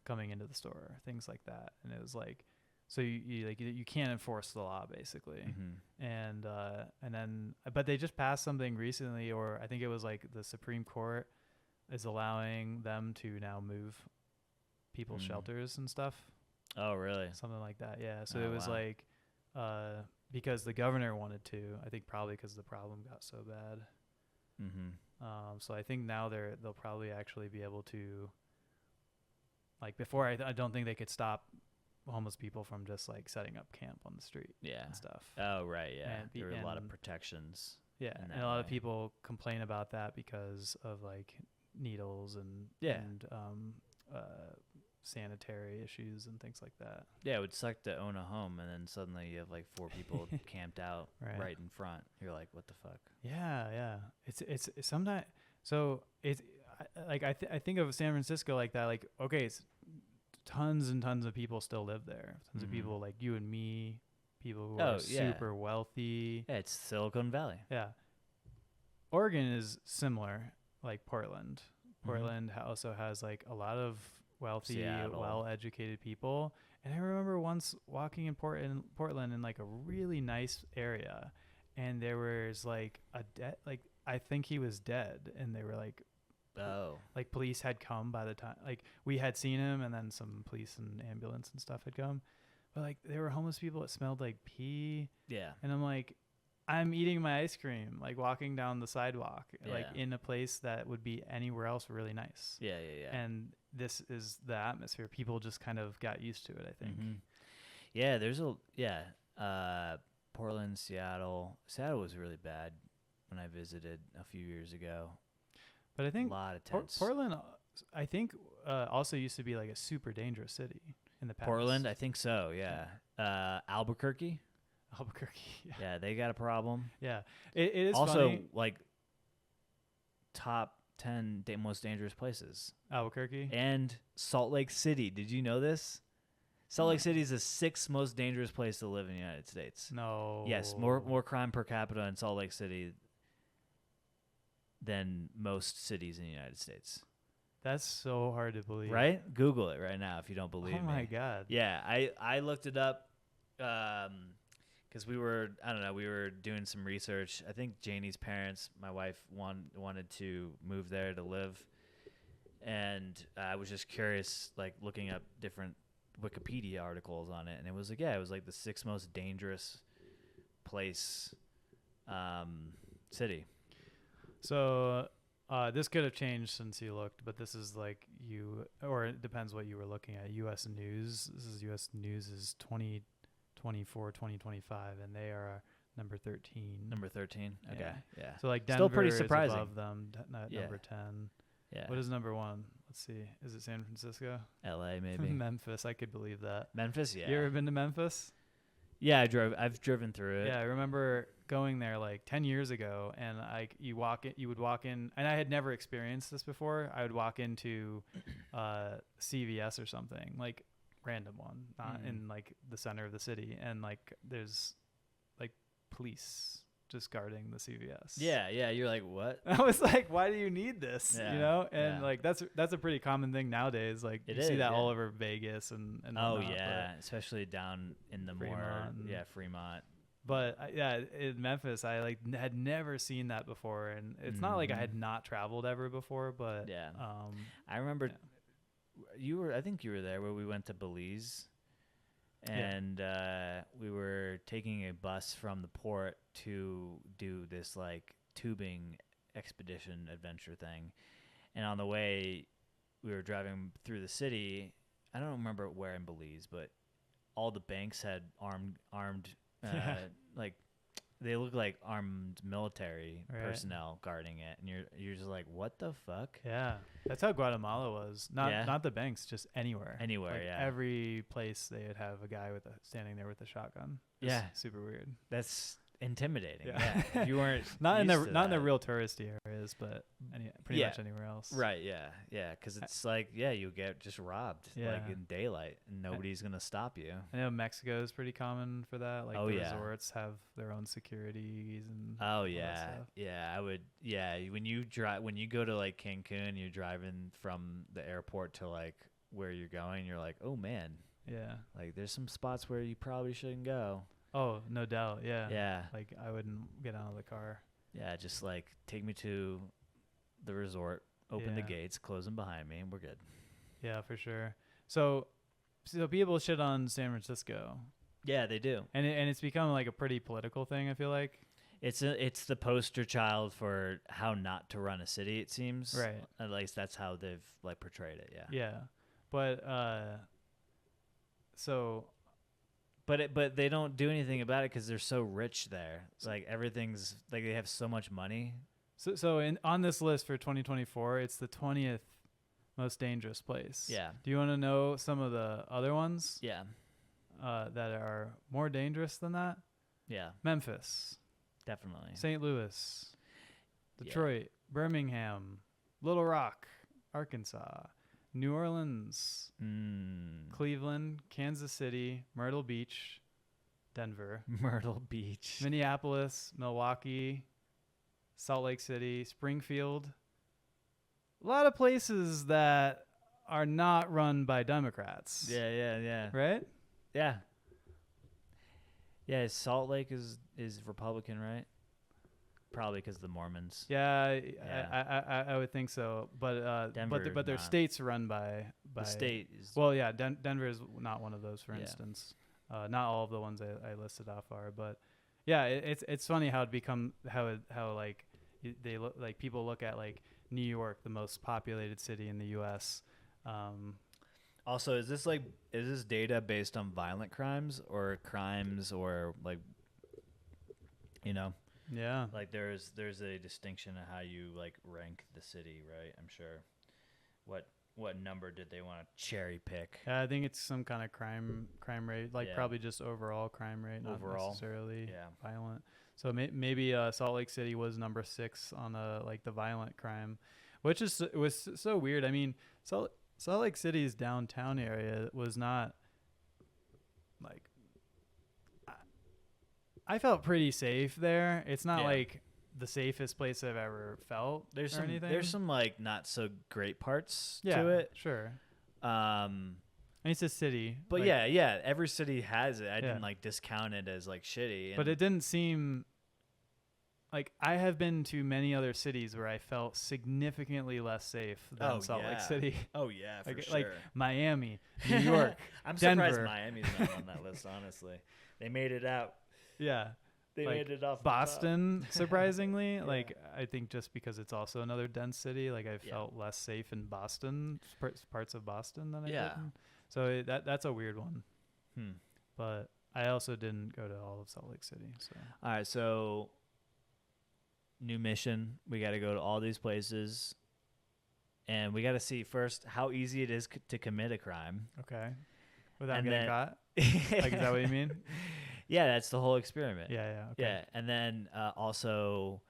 coming into the store, things like that. And it was like, so you can't enforce the law basically. And then but they just passed something recently, or I think it was like the Supreme Court is allowing them to now move people's shelters and stuff. Oh, really? Something like that. Yeah. So it was like because the governor wanted to, I think probably because the problem got so bad. So I think now they'll probably actually be able to, like before, I don't think they could stop homeless people from just like setting up camp on the street and stuff. Oh, right. Yeah. There were a lot of protections. Yeah. And a lot of people complain about that because of like needles and sanitary issues and things like that. Yeah, it would suck to own a home and then suddenly you have like 4 people camped out right in front. You're like, what the fuck? Yeah. It's sometimes, so it's like I think of San Francisco like that. Like, okay, it's tons and tons of people still live there. Tons of people like you and me, people who are super wealthy. Yeah, it's Silicon Valley. Yeah. Oregon is similar, like Portland. Portland also has like a lot of wealthy, well-educated people. And I remember once walking in Portland in like a really nice area, and there was like I think he was dead, and they were like, like police had come by the time, like we had seen him, and then some police and ambulance and stuff had come, but like there were homeless people that smelled like pee. Yeah. And I'm like, I'm eating my ice cream, like walking down the sidewalk, like Yeah. in a place that would be anywhere else really nice. Yeah, yeah, yeah. And this is the atmosphere. People just kind of got used to it, I think. Yeah, Portland, Seattle. Seattle was really bad when I visited a few years ago. But I think a lot of tents. Portland, I think, also used to be like a super dangerous city in the past. Portland, I think so. Yeah. Albuquerque. Albuquerque. Yeah, they got a problem. Yeah, it is also funny. like top 10 most dangerous places. Albuquerque And Salt Lake City. Did you know this? Salt Lake City is the 6th most dangerous place to live in the United States. No. Yes, more crime per capita in Salt Lake City than most cities in the United States. That's so hard to believe. Right? Google it right now if you don't believe me. Oh my God. Yeah, I looked it up because we were doing some research. I think Janie's parents, my wife, wanted to move there to live, and I was just curious, like looking up different Wikipedia articles on it, and it was like the 6th most dangerous place, city. So this could have changed since you looked, but this is like or it depends what you were looking at. U.S. News. This is U.S. News is 2024, 2025, and they are number 13. Number 13. Okay, yeah. So like Denver still pretty surprising. is above them, number 10. Yeah. What is number 1? Let's see. Is it San Francisco? L.A. maybe. Memphis. I could believe that. Memphis. Yeah. You ever been to Memphis? Yeah, I've driven through it. Yeah, I remember going there like 10 years ago, and you would walk in, and I had never experienced this before. I would walk into CVS or something, like random one, not in like the center of the city, and like there's like police just guarding the CVS. Yeah, you're like, what? I was like, why do you need this? Yeah, you know? And like that's a pretty common thing nowadays. Like you see that all over Vegas and oh whatnot, yeah, especially down in the Fremont. But in Memphis, I like had never seen that before, and it's not like I had not traveled ever before. But yeah, I remember I think you were there where we went to Belize. And we were taking a bus from the port to do this like tubing expedition adventure thing. And on the way, we were driving through the city. I don't remember where in Belize, but all the banks had armed like they look like armed military personnel guarding it, and you're just like, what the fuck? Yeah, that's how Guatemala was. Not the banks, just anywhere. Like every place they would have a guy standing there with a shotgun. Super weird. That's intimidating. Yeah, you weren't not in the real touristy areas, but pretty much anywhere else. Right. Yeah. Because it's like you get just robbed like in daylight, and nobody's gonna stop you. I know Mexico is pretty common for that. Like resorts have their own securities and I would when you go to like Cancun, you're driving from the airport to like where you're going, you're like, oh man, like there's some spots where you probably shouldn't go. Oh, no doubt. Yeah. Yeah. Like I wouldn't get out of the car. Yeah, just like take me to the resort, open the gates, close them behind me, and we're good. Yeah, for sure. So people shit on San Francisco. Yeah, they do. And it's become like a pretty political thing, I feel like. It's the poster child for how not to run a city, it seems. Right. At least that's how they've like portrayed it, yeah. Yeah. But But they don't do anything about it because they're so rich there. It's like everything's like they have so much money. So on this list for 2024, it's the 20th most dangerous place. Yeah. Do you want to know some of the other ones? Yeah. That are more dangerous than that? Yeah. Memphis. Definitely. St. Louis. Detroit. Birmingham. Little Rock. Arkansas. New Orleans, Cleveland, Kansas City, Myrtle Beach, Denver, Minneapolis, Milwaukee, Salt Lake City, Springfield. A lot of places that are not run by Democrats. Yeah. Right? Yeah. Yeah, Salt Lake is Republican, right? Probably because of the Mormons. Yeah. I would think so. But Denver, but their state's run by the state is. Well, yeah, Denver is not one of those, for instance. Not all of the ones I listed off are, but Yeah, it's funny how it become how like they look like people look at like New York, the most populated city in the U.S. Also, is this data based on violent crimes or crimes or like, you know, Yeah. like there's a distinction of how you like rank the city, right? I'm sure. What number did they want to cherry pick? Yeah, I think it's some kind of crime rate, like probably just overall crime rate, not necessarily violent. So maybe Salt Lake City was number 6 on like the violent crime, which was so weird. I mean, Salt Lake City's downtown area was not like I felt pretty safe there. It's not like the safest place I've ever felt. There's anything. some like not so great parts to it. Sure. And it's a city. But like, every city has it. I didn't like discount it as like shitty. But it didn't seem like I have been to many other cities where I felt significantly less safe than Salt Lake City. Oh yeah, for sure. Like Miami, New York, I'm Denver. surprised Miami's not on that list, honestly. They made it out. Yeah. They made it off Boston, surprisingly. Like, I think just because it's also another dense city, like I felt less safe in Boston, parts of Boston than I did. So that's a weird one. But I also didn't go to all of Salt Lake City. So all right, so new mission. We got to go to all these places, and we got to see first how easy it is to commit a crime. Okay. Without getting caught? Like, is that what you mean? Yeah, that's the whole experiment. Yeah. Okay. Yeah, and then also,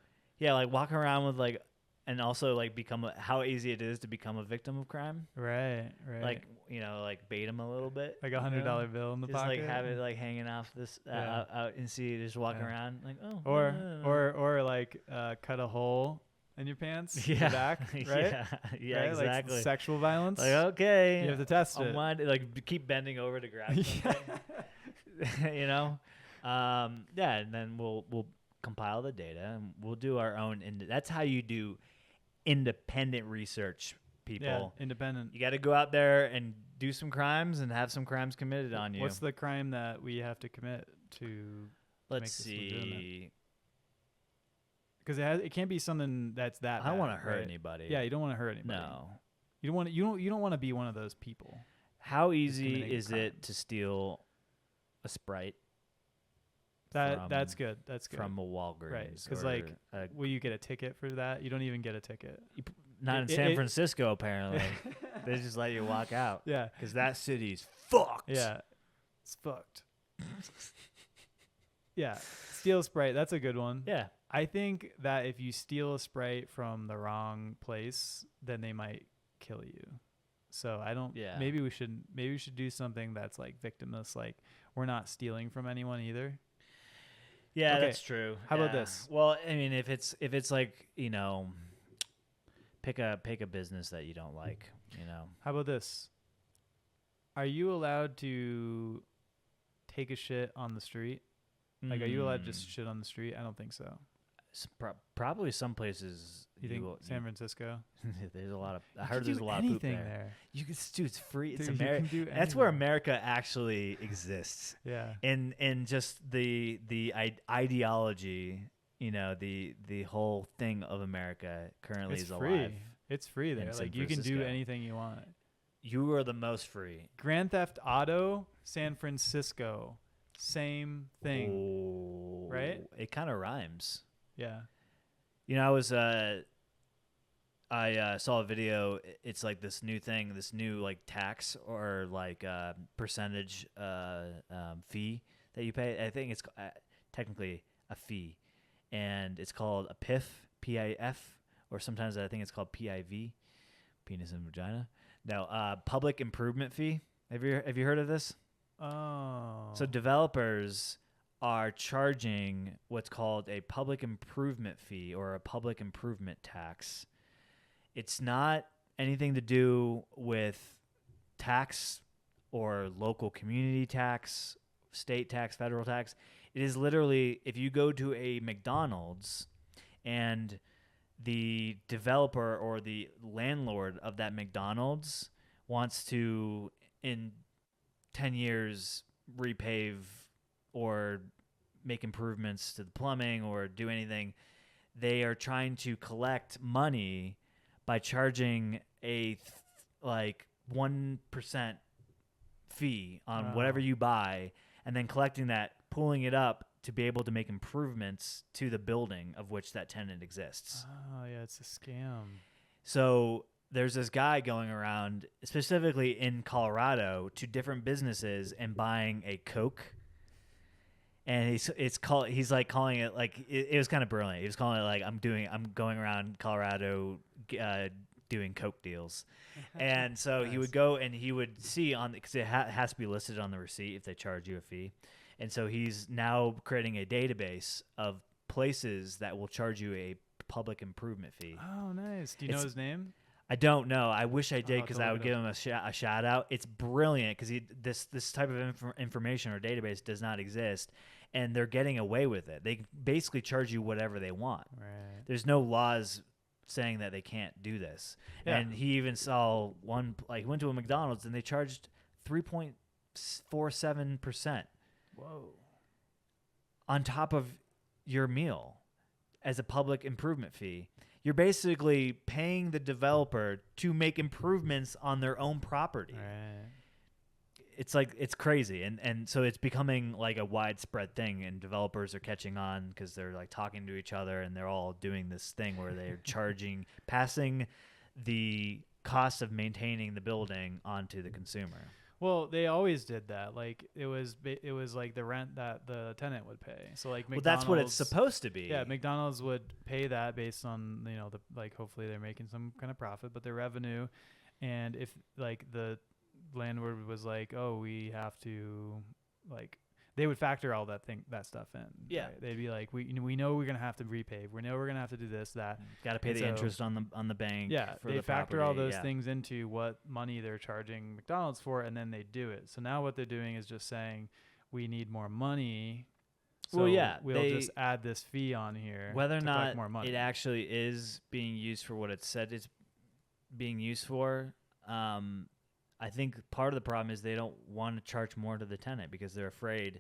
like walk around with like, and also like how easy it is to become a victim of crime. Right. Like, like bait them a little bit. Like $100 bill in the just pocket. Just like have it like hanging off this out and see you just walking around like or like cut a hole in your pants. In the back, right? Yeah, right? exactly. Like sexual violence. Like, okay, you have to test it. Like keep bending over to grab something. And then we'll compile the data and we'll do our own. That's how you do independent research, people. Yeah, independent. You got to go out there and do some crimes and have some crimes committed on you. What's the crime that we have to commit to? Let's see. Because it can't be something that's that. I don't want to hurt anybody. Yeah, you don't want to hurt anybody. No, you don't want to be one of those people. How easy is it to steal a Sprite? That's good. That's good. From a Walgreens, right? Because like, will you get a ticket for that? You don't even get a ticket. Not in San Francisco, apparently. They just let you walk out. Yeah, because that city's fucked. Yeah, it's fucked. Yeah, steal a Sprite. That's a good one. Yeah, I think that if you steal a Sprite from the wrong place, then they might kill you. So I don't. Yeah. Maybe we should do something that's like victimless. Like we're not stealing from anyone either. Yeah, that's true. How about this? Well, I mean, if it's like pick a business that you don't like. How about this? Are you allowed to take a shit on the street? Like, are you allowed to just shit on the street? I don't think so. Probably some places. You think San Francisco? There's a lot of. I heard there's a lot of poop there. You can do. It's free. It's America. That's where America actually exists. Yeah. And just the ideology, the whole thing of America currently is free. Alive. It's free there. Like you can do anything you want. You are the most free. Grand Theft Auto, San Francisco, same thing. Oh, right? It kind of rhymes. Yeah. I saw a video. It's like this new thing, this new like tax or like percentage fee that you pay. I think it's technically a fee, and it's called a PIF, P-I-F, or sometimes I think it's called P-I-V, penis and vagina. No, public improvement fee. Have you heard of this? Oh. So developers are charging what's called a public improvement fee or a public improvement tax. It's not anything to do with tax or local community tax, state tax, federal tax. It is literally if you go to a McDonald's and the developer or the landlord of that McDonald's wants to, in 10 years, repave or make improvements to the plumbing or do anything. They are trying to collect money by charging a 1% fee on whatever you buy, and then collecting that, pulling it up to be able to make improvements to the building of which that tenant exists. Oh, yeah, it's a scam. So there's this guy going around, specifically in Colorado, to different businesses and buying a Coke. And he's like calling it like it was kind of brilliant. He was calling it like I'm going around Colorado doing Coke deals. And so Nice. he would go and he would see because it has to be listed on the receipt if they charge you a fee. And so he's now creating a database of places that will charge you a public improvement fee. Oh, nice. Do you know his name? I don't know. I wish I did because I would totally give him a shout out. It's brilliant because this type of information or database does not exist, and they're getting away with it. They basically charge you whatever they want. Right. There's no laws saying that they can't do this. Yeah. And he even saw one, like, he went to a McDonald's and they charged 3.47% Whoa. on top of your meal as a public improvement fee. You're basically paying the developer to make improvements on their own property. Right. It's crazy. And so it's becoming like a widespread thing, and developers are catching on because they're like talking to each other, and they're all doing this thing where they're passing the cost of maintaining the building onto the consumer. Well, they always did that. Like it was like the rent that the tenant would pay. So like McDonald's, Well, that's what it's supposed to be. Yeah, McDonald's would pay that based on hopefully they're making some kind of profit, but their revenue, and if like the landlord was like, oh, we have to they would factor all that stuff in. Yeah, right? They'd be like, we know we're gonna have to repave. We know we're gonna have to do this, that. Got to pay the interest on the bank. Yeah, for they the factor property. all those things into what money they're charging McDonald's for, and then they do it. So now what they're doing is just saying, we need more money. So we'll just add this fee on here. Whether or not more money. it actually is being used for what it said it's being used for, I think part of the problem is they don't want to charge more to the tenant because they're afraid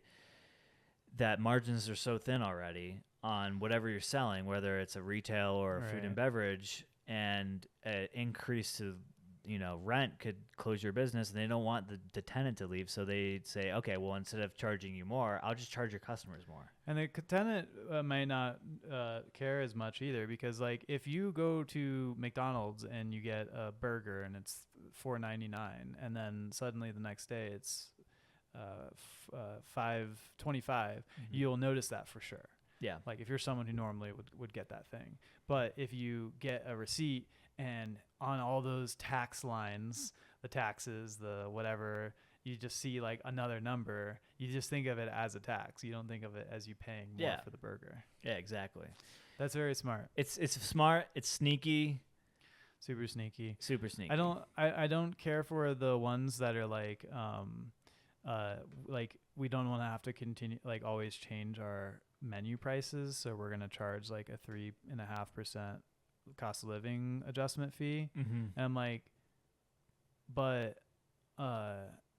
that margins are so thin already on whatever you're selling, whether it's a retail or a food and beverage, and an increase to rent could close your business, and they don't want the tenant to leave. So they say, okay, well, instead of charging you more, I'll just charge your customers more. And the tenant may not care as much either, because like if you go to McDonald's and you get a burger and it's $4.99, and then suddenly the next day it's $5.25, you'll notice that for sure. Yeah, like if you're someone who normally would get that thing, but if you get a receipt and on all those tax lines, the taxes, the whatever, you just see like another number, you just think of it as a tax. You don't think of it as you paying more for the burger. Yeah, exactly. That's very smart. It's smart. It's sneaky. Super sneaky. Super sneaky. I don't care for the ones that are like we don't want to have to continue always change our menu prices, so we're gonna charge like a 3.5% cost of living adjustment fee. And I'm like, but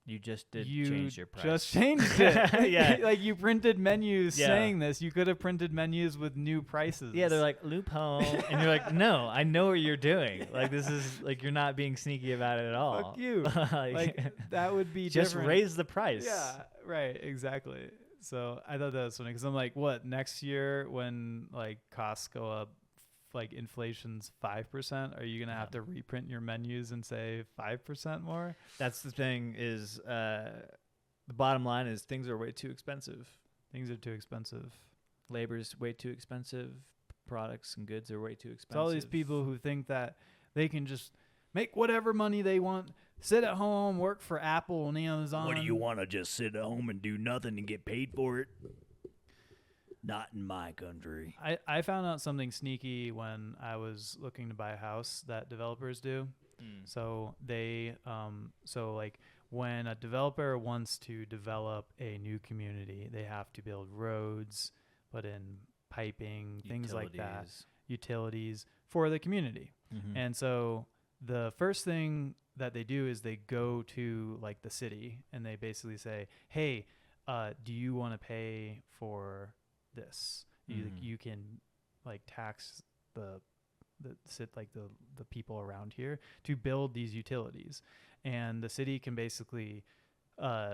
you just change your price. Just changed it. Yeah. Like you printed menus saying this. You could have printed menus with new prices. Yeah, they're like, loophole. And you're like, no, I know what you're doing. Like, this is like, you're not being sneaky about it at all. Fuck you. like that would be just different. raise the price. Yeah, right, exactly. So I thought that was funny because I'm like, what, next year when like costs go up, like inflation's 5%, are you gonna have to reprint your menus and say 5% more? That's the thing is the bottom line is things are way too expensive. Things are too expensive. Labor's way too expensive. Products and goods are way too expensive. It's all these people who think that they can just make whatever money they want, sit at home, work for Apple and Amazon. What do you want to just sit at home and do nothing and get paid for it? Not in my country. I found out something sneaky when I was looking to buy a house that developers do. So they like when a developer wants to develop a new community, they have to build roads, put in piping, things like that, utilities for the community. And so the first thing that they do is they go to like the city and they basically say, hey, do you want to pay for this? You can like tax the people around here to build these utilities, and the city can basically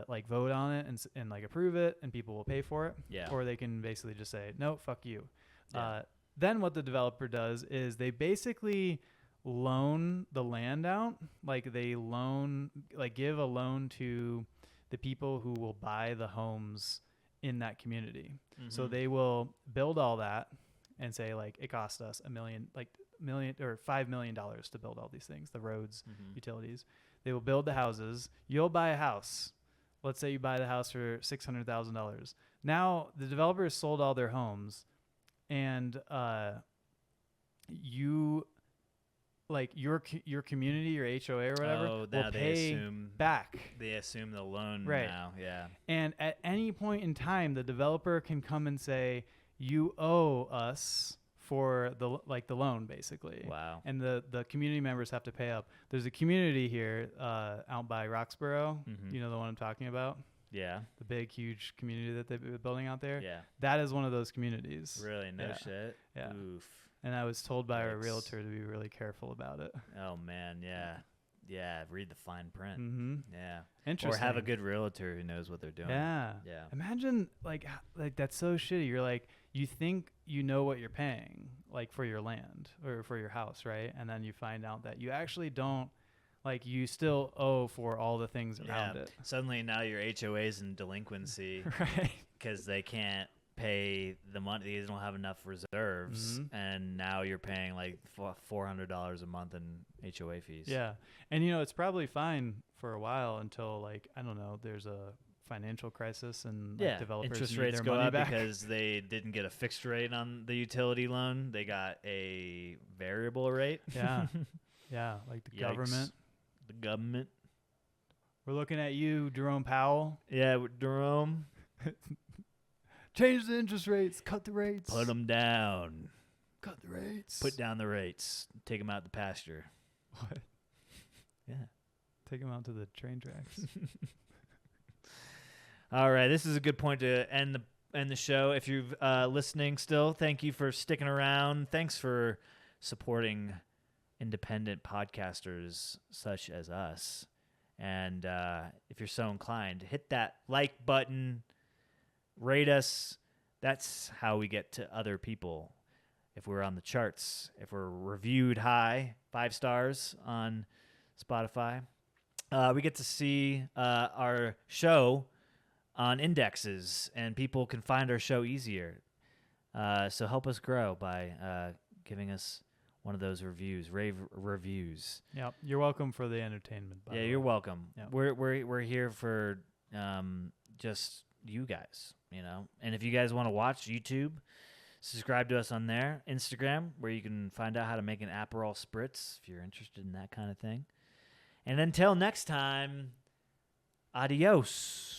like vote on it and like approve it, and people will pay for it. Yeah. Or they can basically just say, no, fuck you. Yeah. Then what the developer does is they basically loan the land out. Like they give a loan to the people who will buy the homes in that community. So they will build all that and say like it cost us $1 million or $5 million to build all these things, the roads, utilities. They will build the houses. You'll buy a house. Let's say you buy the house for $600,000. Now the developer has sold all their homes, and you like your community, your HOA or whatever, will pay back. They assume the loan right now. Yeah. And at any point in time, the developer can come and say, you owe us for the loan, basically. Wow. And the community members have to pay up. There's a community here out by Roxborough. You know the one I'm talking about? Yeah. The big, huge community that they're building out there. Yeah. That is one of those communities. Really? No shit? Yeah. Oof. And I was told by our realtor to be really careful about it. Oh, man. Yeah. Yeah. Read the fine print. Yeah. Interesting. Or have a good realtor who knows what they're doing. Yeah. Yeah. Imagine like that's so shitty. You're like, you think you know what you're paying like for your land or for your house, right? And then you find out that you actually don't. Like you still owe for all the things around it. Suddenly now your HOA's in delinquency, right? Because they can't pay the money. They don't have enough reserves, and now you're paying like $400 a month in HOA fees. Yeah, and it's probably fine for a while until like I don't know, there's a financial crisis and developers interest need rates their go money up back because they didn't get a fixed rate on the utility loan. They got a variable rate. Yeah, yeah, like the government. The government. We're looking at you, Jerome Powell. Yeah, Jerome. Change the interest rates. Cut the rates. Put them down. Cut the rates. Put down the rates. Take them out the pasture. What? Yeah. Take them out to the train tracks. All right, this is a good point to end the show. If you're listening still, thank you for sticking around. Thanks for supporting independent podcasters such as us. And if you're so inclined, hit that like button, rate us. That's how we get to other people. If we're on the charts, if we're reviewed high, 5 stars on Spotify, we get to see our show on indexes, and people can find our show easier. So help us grow by giving us one of those rave reviews. Yep, you're welcome for the entertainment. Yeah, you're welcome. Yep. We're here for just you guys, And if you guys want to watch YouTube, subscribe to us on there. Instagram, where you can find out how to make an Aperol Spritz if you're interested in that kind of thing. And until next time, adios.